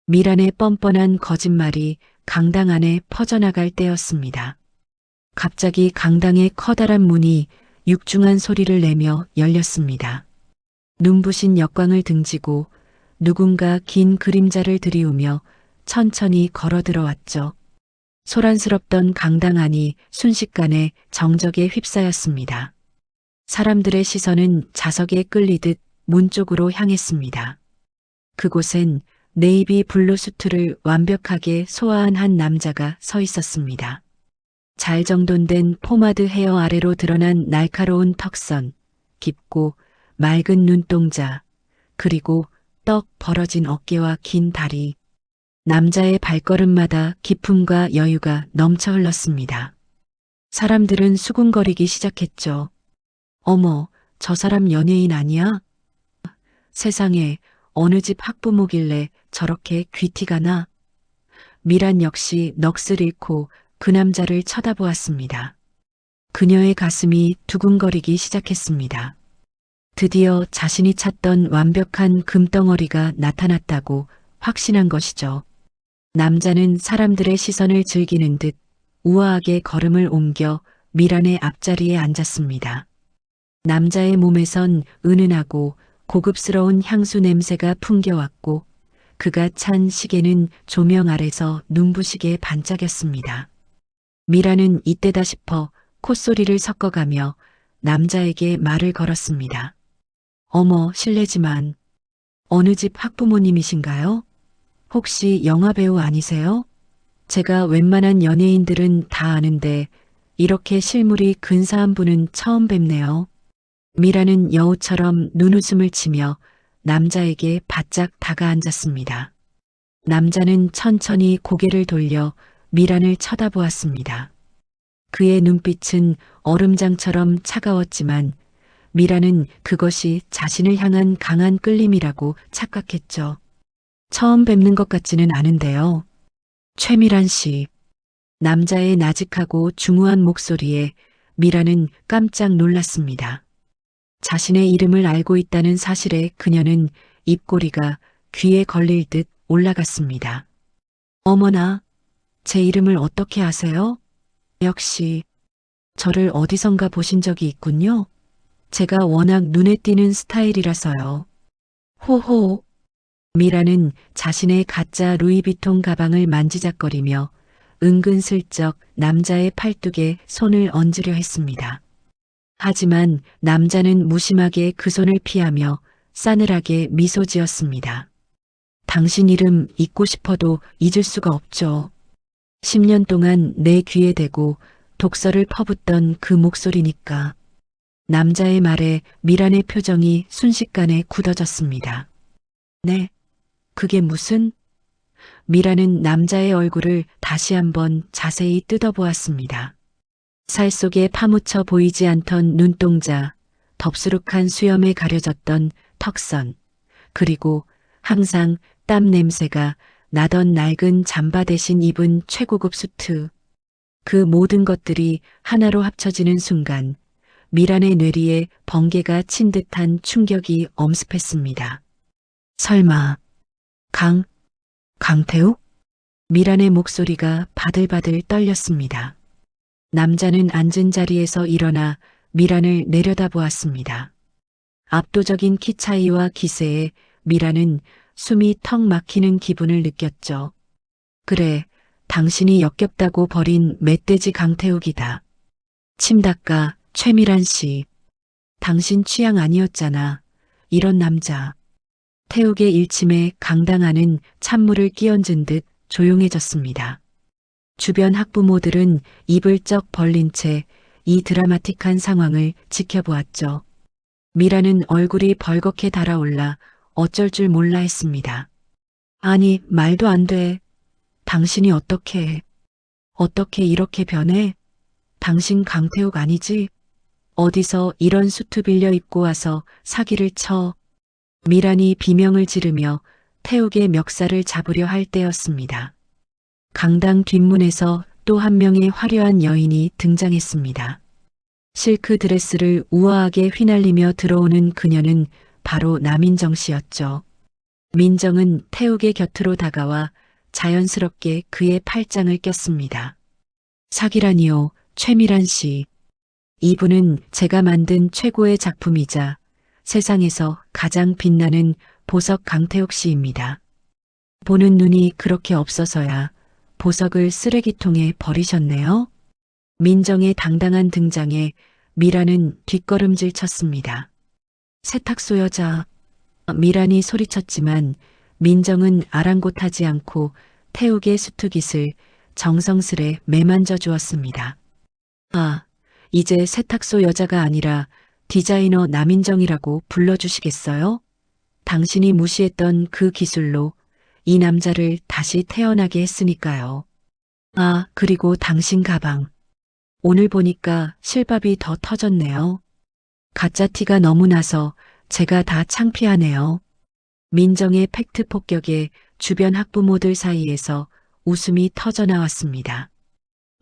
미란의 뻔뻔한 거짓말이 강당 안에 퍼져나갈 때였습니다. 갑자기 강당의 커다란 문이 육중한 소리를 내며 열렸습니다. 눈부신 역광을 등지고 누군가 긴 그림자를 들이우며 천천히 걸어 들어왔죠. 소란스럽던 강당 안이 순식간에 정적에 휩싸였습니다. 사람들의 시선은 자석에 끌리듯 문 쪽으로 향했습니다. 그곳엔 네이비 블루 수트를 완벽하게 소화한 한 남자가 서 있었습니다. 잘 정돈된 포마드 헤어 아래로 드러난 날카로운 턱선, 깊고 맑은 눈동자, 그리고 떡 벌어진 어깨와 긴 다리. 남자의 발걸음마다 기품과 여유가 넘쳐 흘렀습니다. 사람들은 수군거리기 시작했죠. 어머, 저 사람 연예인 아니야? 세상에 어느 집 학부모길래 저렇게 귀티가 나? 미란 역시 넋을 잃고 그 남자를 쳐다보았습니다. 그녀의 가슴이 두근거리기 시작했습니다. 드디어 자신이 찾던 완벽한 금덩어리가 나타났다고 확신한 것이죠. 남자는 사람들의 시선을 즐기는 듯 우아하게 걸음을 옮겨 미란의 앞자리에 앉았습니다. 남자의 몸에선 은은하고 고급스러운 향수 냄새가 풍겨왔고 그가 찬 시계는 조명 아래서 눈부시게 반짝였습니다. 미라는 이때다 싶어 콧소리를 섞어가며 남자에게 말을 걸었습니다. 어머, 실례지만 어느 집 학부모님이신가요? 혹시 영화배우 아니세요? 제가 웬만한 연예인들은 다 아는데 이렇게 실물이 근사한 분은 처음 뵙네요. 미라는 여우처럼 눈웃음을 치며 남자에게 바짝 다가앉았습니다. 남자는 천천히 고개를 돌려 미란을 쳐다보았습니다. 그의 눈빛은 얼음장처럼 차가웠지만 미라는 그것이 자신을 향한 강한 끌림이라고 착각했죠. 처음 뵙는 것 같지는 않은데요. 최미란 씨. 남자의 나직하고 중후한 목소리에 미라는 깜짝 놀랐습니다. 자신의 이름을 알고 있다는 사실에 그녀는 입꼬리가 귀에 걸릴 듯 올라갔습니다. 어머나, 제 이름을 어떻게 아세요? 역시 저를 어디선가 보신 적이 있군요. 제가 워낙 눈에 띄는 스타일이라서요. 호호. 미라는 자신의 가짜 루이비통 가방을 만지작거리며 은근슬쩍 남자의 팔뚝에 손을 얹으려 했습니다. 하지만 남자는 무심하게 그 손을 피하며 싸늘하게 미소 지었습니다. 당신 이름 잊고 싶어도 잊을 수가 없죠. 10년 동안 내 귀에 대고 독서를 퍼붓던 그 목소리니까. 남자의 말에 미란의 표정이 순식간에 굳어졌습니다. 네, 그게 무슨? 미라는 남자의 얼굴을 다시 한번 자세히 뜯어보았습니다. 살 속에 파묻혀 보이지 않던 눈동자, 덥수룩한 수염에 가려졌던 턱선, 그리고 항상 땀 냄새가 나던 낡은 잠바 대신 입은 최고급 수트. 그 모든 것들이 하나로 합쳐지는 순간 미란의 뇌리에 번개가 친 듯한 충격이 엄습했습니다. 설마 강태욱? 미란의 목소리가 바들바들 떨렸습니다. 남자는 앉은 자리에서 일어나 미란을 내려다보았습니다. 압도적인 키 차이와 기세에 미란은 숨이 턱 막히는 기분을 느꼈죠. 그래, 당신이 역겹다고 버린 멧돼지 강태욱이다. 침닦아 최미란 씨. 당신 취향 아니었잖아. 이런 남자. 태욱의 일침에 강당안은 찬물을 끼얹은 듯 조용해졌습니다. 주변 학부모들은 입을 쩍 벌린 채 이 드라마틱한 상황을 지켜보았죠. 미라는 얼굴이 벌겋게 달아올라 어쩔 줄 몰라 했습니다. 아니, 말도 안 돼. 당신이 어떻게 이렇게 변해? 당신 강태욱 아니지? 어디서 이런 수트 빌려 입고 와서 사기를 쳐? 미란이 비명을 지르며 태욱의 멱살을 잡으려 할 때였습니다. 강당 뒷문에서 또 한 명의 화려한 여인이 등장했습니다. 실크 드레스를 우아하게 휘날리며 들어오는 그녀는 바로 남인정 씨였죠. 민정은 태욱의 곁으로 다가와 자연스럽게 그의 팔짱을 꼈습니다. 사기라니요, 최미란 씨. 이분은 제가 만든 최고의 작품이자 세상에서 가장 빛나는 보석 강태욱 씨입니다. 보는 눈이 그렇게 없어서야 보석을 쓰레기통에 버리셨네요. 민정의 당당한 등장에 미란은 뒷걸음질 쳤습니다. 세탁소 여자. 미란이 소리쳤지만 민정은 아랑곳하지 않고 태욱의 수트깃을 정성스레 매만져 주었습니다. 아, 이제 세탁소 여자가 아니라 디자이너 남인정이라고 불러주시겠어요? 당신이 무시했던 그 기술로 이 남자를 다시 태어나게 했으니까요. 아, 그리고 당신 가방. 오늘 보니까 실밥이 더 터졌네요. 가짜 티가 너무 나서 제가 다 창피하네요. 민정의 팩트 폭격에 주변 학부모들 사이에서 웃음이 터져나왔습니다.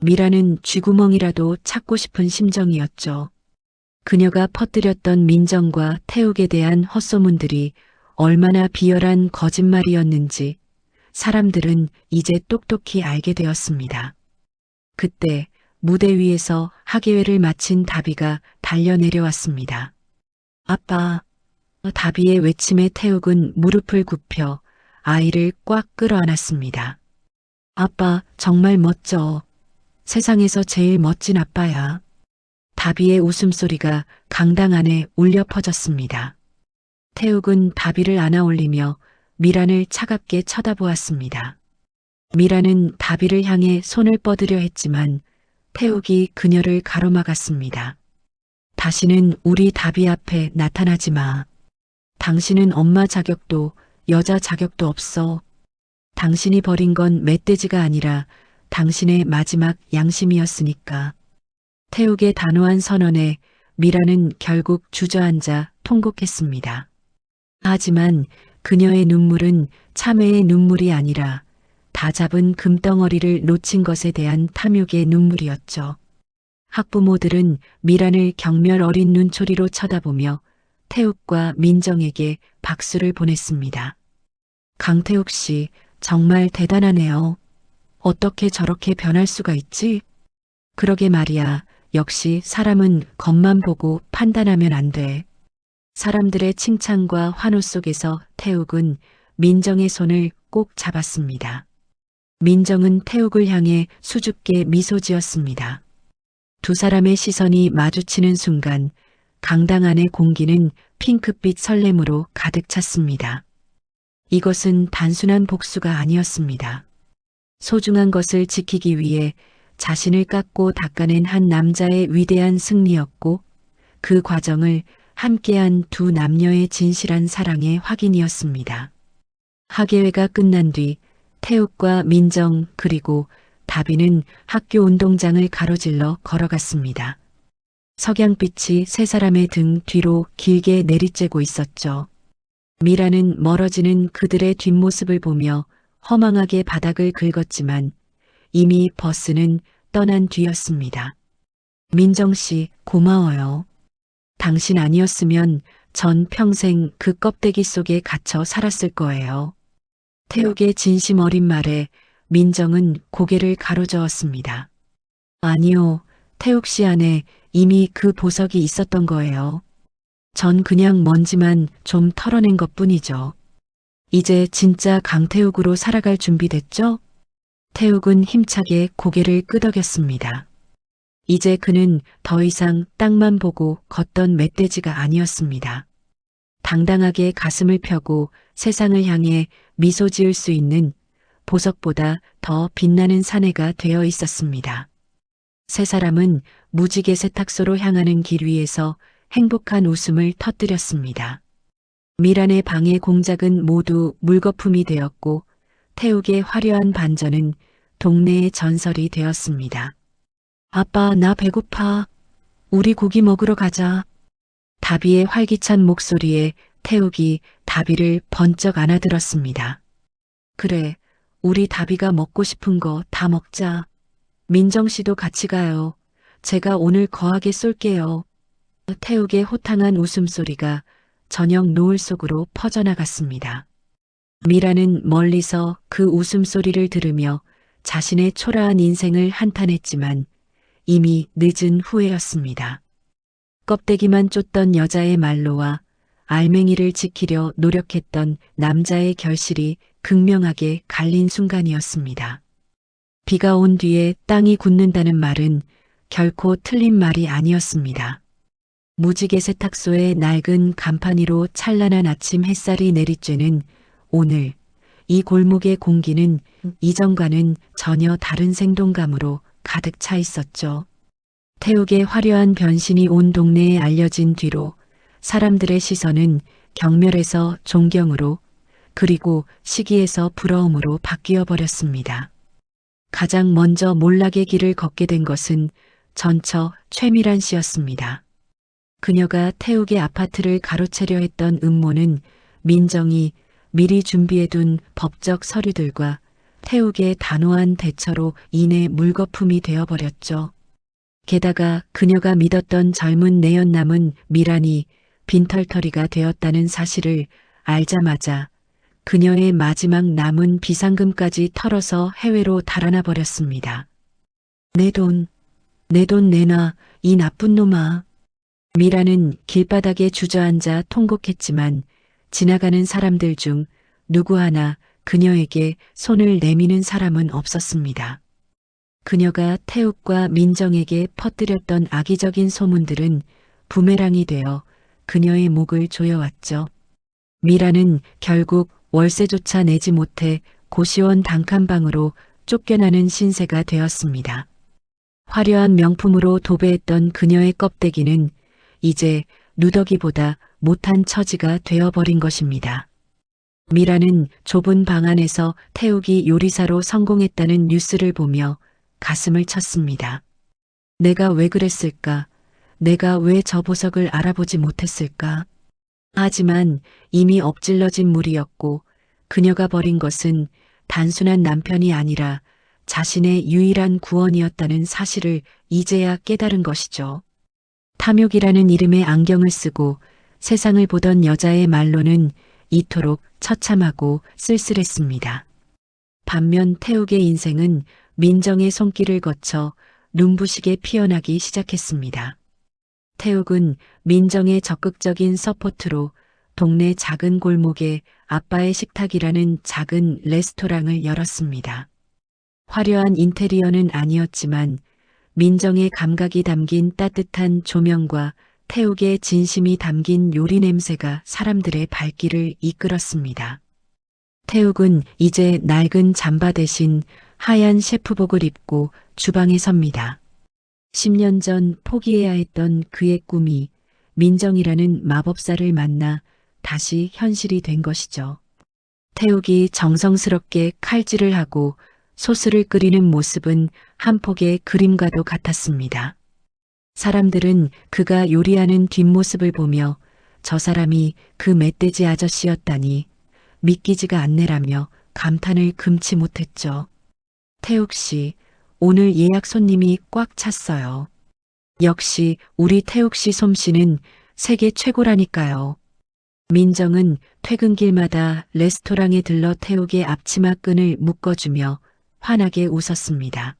미라는 쥐구멍이라도 찾고 싶은 심정이었죠. 그녀가 퍼뜨렸던 민정과 태욱에 대한 헛소문들이 얼마나 비열한 거짓말이었는지 사람들은 이제 똑똑히 알게 되었습니다. 그때 무대 위에서 학예회를 마친 다비가 달려 내려왔습니다. 아빠. 다비의 외침에 태욱은 무릎을 굽혀 아이를 꽉 끌어안았습니다. 아빠, 정말 멋져. 세상에서 제일 멋진 아빠야. 다비의 웃음소리가 강당 안에 울려 퍼졌습니다. 태욱은 다비를 안아 올리며 미란을 차갑게 쳐다보았습니다. 미란은 다비를 향해 손을 뻗으려 했지만 태욱이 그녀를 가로막았습니다. 다시는 우리 다비 앞에 나타나지 마. 당신은 엄마 자격도 여자 자격도 없어. 당신이 버린 건 멧돼지가 아니라 당신의 마지막 양심이었으니까. 태욱의 단호한 선언에 미라는 결국 주저앉아 통곡했습니다. 하지만 그녀의 눈물은 참회의 눈물이 아니라 다 잡은 금덩어리를 놓친 것에 대한 탐욕의 눈물이었죠. 학부모들은 미란을 경멸 어린 눈초리로 쳐다보며 태욱과 민정에게 박수를 보냈습니다. 강태욱 씨, 정말 대단하네요. 어떻게 저렇게 변할 수가 있지? 그러게 말이야. 역시 사람은 겉만 보고 판단하면 안 돼. 사람들의 칭찬과 환호 속에서 태욱은 민정의 손을 꼭 잡았습니다. 민정은 태욱을 향해 수줍게 미소 지었습니다. 두 사람의 시선이 마주치는 순간 강당 안의 공기는 핑크빛 설렘으로 가득 찼습니다. 이것은 단순한 복수가 아니었습니다. 소중한 것을 지키기 위해 자신을 깎고 닦아낸 한 남자의 위대한 승리였고 그 과정을 함께한 두 남녀의 진실한 사랑의 확인이었습니다. 학예회가 끝난 뒤 태욱과 민정 그리고 다비는 학교 운동장을 가로질러 걸어갔습니다. 석양빛이 세 사람의 등 뒤로 길게 내리쬐고 있었죠. 미라는 멀어지는 그들의 뒷모습을 보며 허망하게 바닥을 긁었지만 이미 버스는 떠난 뒤였습니다. 민정 씨, 고마워요. 당신 아니었으면 전 평생 그 껍데기 속에 갇혀 살았을 거예요. 태욱의 진심 어린 말에 민정은 고개를 가로저었습니다. 아니요, 태욱 씨 안에 이미 그 보석이 있었던 거예요. 전 그냥 먼지만 좀 털어낸 것뿐이죠. 이제 진짜 강태욱으로 살아갈 준비 됐죠? 태욱은 힘차게 고개를 끄덕였습니다. 이제 그는 더 이상 땅만 보고 걷던 멧돼지가 아니었습니다. 당당하게 가슴을 펴고 세상을 향해 미소 지을 수 있는 보석보다 더 빛나는 사내가 되어 있었습니다. 세 사람은 무지개 세탁소로 향하는 길 위에서 행복한 웃음을 터뜨렸습니다. 미란의 방의 공작은 모두 물거품이 되었고 태욱의 화려한 반전은 동네의 전설이 되었습니다. 아빠, 나 배고파. 우리 고기 먹으러 가자. 다비의 활기찬 목소리에 태욱이 다비를 번쩍 안아들었습니다. 그래, 우리 다비가 먹고 싶은 거 다 먹자. 민정 씨도 같이 가요. 제가 오늘 거하게 쏠게요. 태욱의 호탕한 웃음소리가 저녁 노을 속으로 퍼져나갔습니다. 미라는 멀리서 그 웃음소리를 들으며 자신의 초라한 인생을 한탄했지만 이미 늦은 후회였습니다. 껍데기만 쫓던 여자의 말로와 알맹이를 지키려 노력했던 남자의 결실이 극명하게 갈린 순간이었습니다. 비가 온 뒤에 땅이 굳는다는 말은 결코 틀린 말이 아니었습니다. 무지개 세탁소의 낡은 간판 위로 찬란한 아침 햇살이 내리쬐는 오늘 이 골목의 공기는 이전과는 전혀 다른 생동감으로 가득 차 있었죠. 태욱의 화려한 변신이 온 동네에 알려진 뒤로 사람들의 시선은 경멸에서 존경으로 그리고 시기에서 부러움으로 바뀌어 버렸습니다. 가장 먼저 몰락의 길을 걷게 된 것은 전처 최미란 씨였습니다. 그녀가 태욱의 아파트를 가로채려 했던 음모는 민정이 미리 준비해둔 법적 서류들과 태욱의 단호한 대처로 인해 물거품이 되어버렸죠. 게다가 그녀가 믿었던 젊은 내연남은 미란이 빈털터리가 되었다는 사실을 알자마자 그녀의 마지막 남은 비상금까지 털어서 해외로 달아나 버렸습니다. 내 돈 내놔, 이 나쁜 놈아. 미라는 길바닥에 주저앉아 통곡했지만 지나가는 사람들 중 누구 하나 그녀에게 손을 내미는 사람은 없었습니다. 그녀가 태욱과 민정에게 퍼뜨렸던 악의적인 소문들은 부메랑이 되어 그녀의 목을 조여왔죠. 미라는 결국 월세조차 내지 못해 고시원 단칸방으로 쫓겨나는 신세가 되었습니다. 화려한 명품으로 도배했던 그녀의 껍데기는 이제 누더기보다 못한 처지가 되어버린 것입니다. 미라는 좁은 방 안에서 태욱이 요리사로 성공했다는 뉴스를 보며 가슴을 쳤습니다. 내가 왜 그랬을까? 내가 왜 저 보석을 알아보지 못했을까? 하지만 이미 엎질러진 물이었고 그녀가 버린 것은 단순한 남편이 아니라 자신의 유일한 구원이었다는 사실을 이제야 깨달은 것이죠. 탐욕이라는 이름의 안경을 쓰고 세상을 보던 여자의 말로는 이토록 처참하고 쓸쓸했습니다. 반면 태욱의 인생은 민정의 손길을 거쳐 눈부시게 피어나기 시작했습니다. 태욱은 민정의 적극적인 서포트로 동네 작은 골목에 아빠의 식탁이라는 작은 레스토랑을 열었습니다. 화려한 인테리어는 아니었지만 민정의 감각이 담긴 따뜻한 조명과 태욱의 진심이 담긴 요리 냄새가 사람들의 발길을 이끌었습니다. 태욱은 이제 낡은 잠바 대신 하얀 셰프복을 입고 주방에 섭니다. 10년 전 포기해야 했던 그의 꿈이 민정이라는 마법사를 만나 다시 현실이 된 것이죠. 태욱이 정성스럽게 칼질을 하고 소스를 끓이는 모습은 한 폭의 그림과도 같았습니다. 사람들은 그가 요리하는 뒷모습을 보며 저 사람이 그 멧돼지 아저씨였다니 믿기지가 않네라며 감탄을 금치 못했죠. 태욱 씨, 오늘 예약 손님이 꽉 찼어요. 역시 우리 태욱 씨 솜씨는 세계 최고라니까요. 민정은 퇴근길마다 레스토랑에 들러 태욱의 앞치마 끈을 묶어주며 환하게 웃었습니다.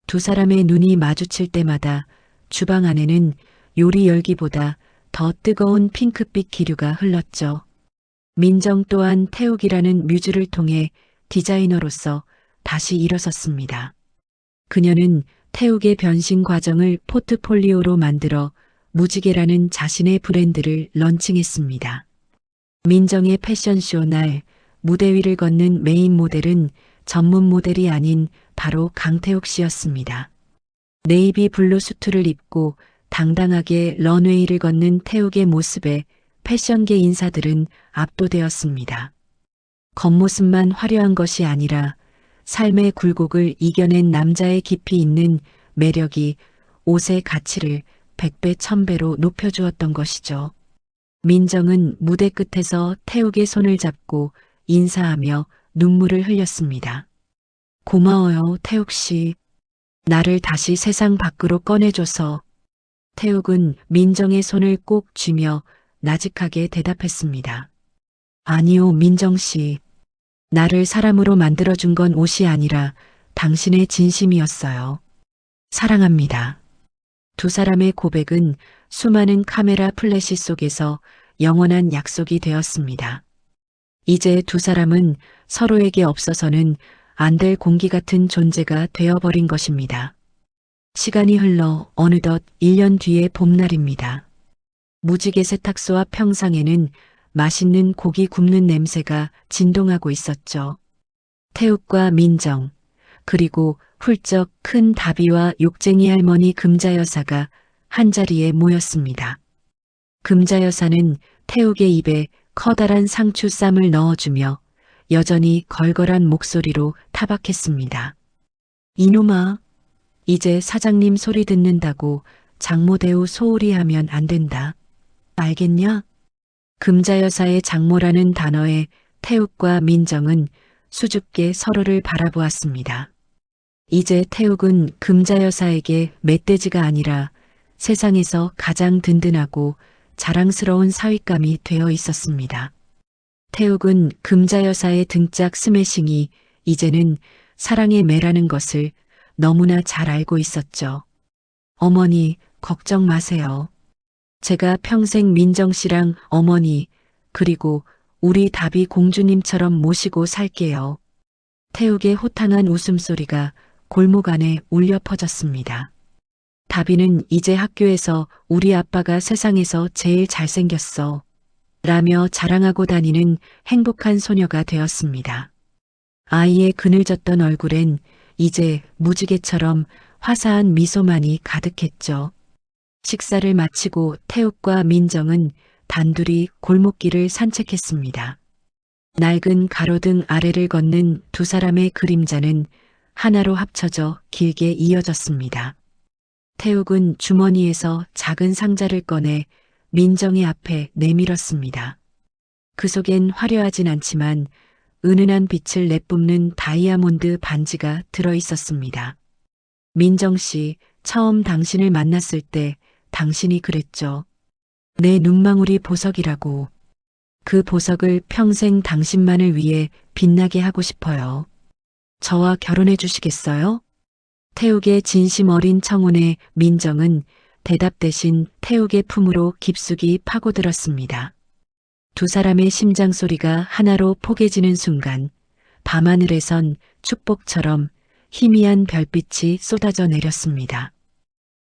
두 사람의 눈이 마주칠 때마다 주방 안에는 요리 열기보다 더 뜨거운 핑크빛 기류가 흘렀죠. 민정 또한 태욱이라는 뮤즈를 통해 디자이너로서 다시 일어섰습니다. 그녀는 태욱의 변신 과정을 포트폴리오로 만들어 무지개라는 자신의 브랜드를 런칭했습니다. 민정의 패션쇼 날 무대 위를 걷는 메인 모델은 전문 모델이 아닌 바로 강태욱 씨였습니다. 네이비 블루 수트를 입고 당당하게 런웨이를 걷는 태욱의 모습에 패션계 인사들은 압도되었습니다. 겉모습만 화려한 것이 아니라 삶의 굴곡을 이겨낸 남자의 깊이 있는 매력이 옷의 가치를 100배, 1000배로 높여주었던 것이죠. 민정은 무대 끝에서 태욱의 손을 잡고 인사하며 눈물을 흘렸습니다. 고마워요, 태욱 씨. 나를 다시 세상 밖으로 꺼내줘서. 태욱은 민정의 손을 꼭 쥐며 나직하게 대답했습니다. 아니요, 민정 씨. 나를 사람으로 만들어준 건 옷이 아니라 당신의 진심이었어요. 사랑합니다. 두 사람의 고백은 수많은 카메라 플래시 속에서 영원한 약속이 되었습니다. 이제 두 사람은 서로에게 없어서는 안 될 공기 같은 존재가 되어버린 것입니다. 시간이 흘러 어느덧 1년 뒤의 봄날입니다. 무지개 세탁소와 평상에는 맛있는 고기 굽는 냄새가 진동하고 있었죠. 태욱과 민정, 그리고 훌쩍 큰 다비와 욕쟁이 할머니 금자여사가 한자리에 모였습니다. 금자여사는 태욱의 입에 커다란 상추 쌈을 넣어주며 여전히 걸걸한 목소리로 타박했습니다. 이놈아, 이제 사장님 소리 듣는다고 장모대우 소홀히 하면 안 된다. 알겠냐? 금자여사의 장모라는 단어에 태욱과 민정은 수줍게 서로를 바라보았습니다. 이제 태욱은 금자여사에게 멧돼지가 아니라 세상에서 가장 든든하고 자랑스러운 사윗감이 되어 있었습니다. 태욱은 금자여사의 등짝 스매싱이 이제는 사랑의 매라는 것을 너무나 잘 알고 있었죠. 어머니, 걱정 마세요. 제가 평생 민정 씨랑 어머니, 그리고 우리 다비 공주님처럼 모시고 살게요. 태욱의 호탕한 웃음소리가 골목 안에 울려 퍼졌습니다. 다비는 이제 학교에서 우리 아빠가 세상에서 제일 잘생겼어. 라며 자랑하고 다니는 행복한 소녀가 되었습니다. 아이의 그늘졌던 얼굴엔 이제 무지개처럼 화사한 미소만이 가득했죠. 식사를 마치고 태욱과 민정은 단둘이 골목길을 산책했습니다. 낡은 가로등 아래를 걷는 두 사람의 그림자는 하나로 합쳐져 길게 이어졌습니다. 태욱은 주머니에서 작은 상자를 꺼내 민정의 앞에 내밀었습니다. 그 속엔 화려하진 않지만 은은한 빛을 내뿜는 다이아몬드 반지가 들어 있었습니다. 민정 씨, 처음 당신을 만났을 때 당신이 그랬죠. 내 눈망울이 보석이라고. 그 보석을 평생 당신만을 위해 빛나게 하고 싶어요. 저와 결혼해 주시겠어요? 태욱의 진심 어린 청혼에 민정은 대답 대신 태욱의 품으로 깊숙이 파고들었습니다. 두 사람의 심장 소리가 하나로 포개지는 순간 밤하늘에선 축복처럼 희미한 별빛이 쏟아져 내렸습니다.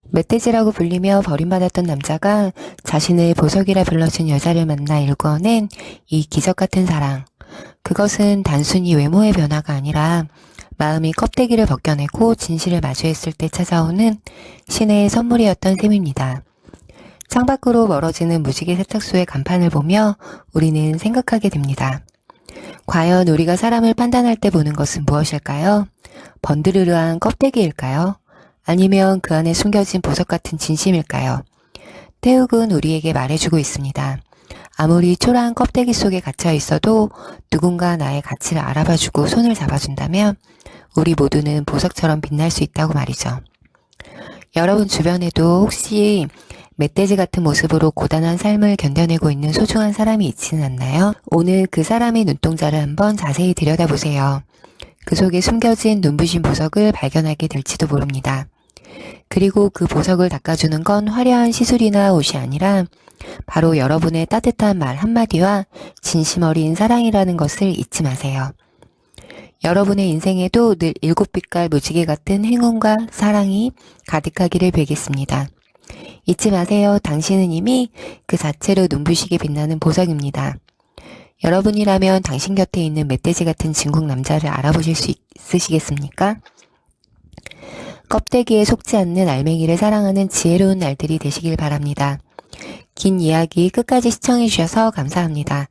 멧돼지라고 불리며 버림받았던 남자가 자신을 보석이라 불러준 여자를 만나 일궈낸 이 기적 같은 사랑. 그것은 단순히 외모의 변화가 아니라 마음이 껍데기를 벗겨내고 진실을 마주했을 때 찾아오는 신의 선물이었던 셈입니다. 창밖으로 멀어지는 무지개 세탁소의 간판을 보며 우리는 생각하게 됩니다. 과연 우리가 사람을 판단할 때 보는 것은 무엇일까요? 번드르르한 껍데기일까요? 아니면 그 안에 숨겨진 보석 같은 진심일까요? 태욱은 우리에게 말해주고 있습니다. 아무리 초라한 껍데기 속에 갇혀 있어도 누군가 나의 가치를 알아봐주고 손을 잡아준다면 우리 모두는 보석처럼 빛날 수 있다고 말이죠. 여러분 주변에도 혹시 멧돼지 같은 모습으로 고단한 삶을 견뎌내고 있는 소중한 사람이 있지는 않나요? 오늘 그 사람의 눈동자를 한번 자세히 들여다보세요. 그 속에 숨겨진 눈부신 보석을 발견하게 될지도 모릅니다. 그리고 그 보석을 닦아주는 건 화려한 시술이나 옷이 아니라 바로 여러분의 따뜻한 말 한마디와 진심 어린 사랑이라는 것을 잊지 마세요. 여러분의 인생에도 늘 7빛깔 무지개 같은 행운과 사랑이 가득하기를 빌겠습니다. 잊지 마세요. 당신은 이미 그 자체로 눈부시게 빛나는 보석입니다. 여러분이라면 당신 곁에 있는 멧돼지 같은 진국 남자를 알아보실 수 있으시겠습니까? 껍데기에 속지 않는 알맹이를 사랑하는 지혜로운 날들이 되시길 바랍니다. 긴 이야기 끝까지 시청해주셔서 감사합니다.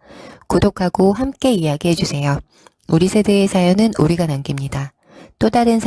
구독하고 함께 이야기해주세요. 우리 세대의 사연은 우리가 남깁니다. 또 다른 사연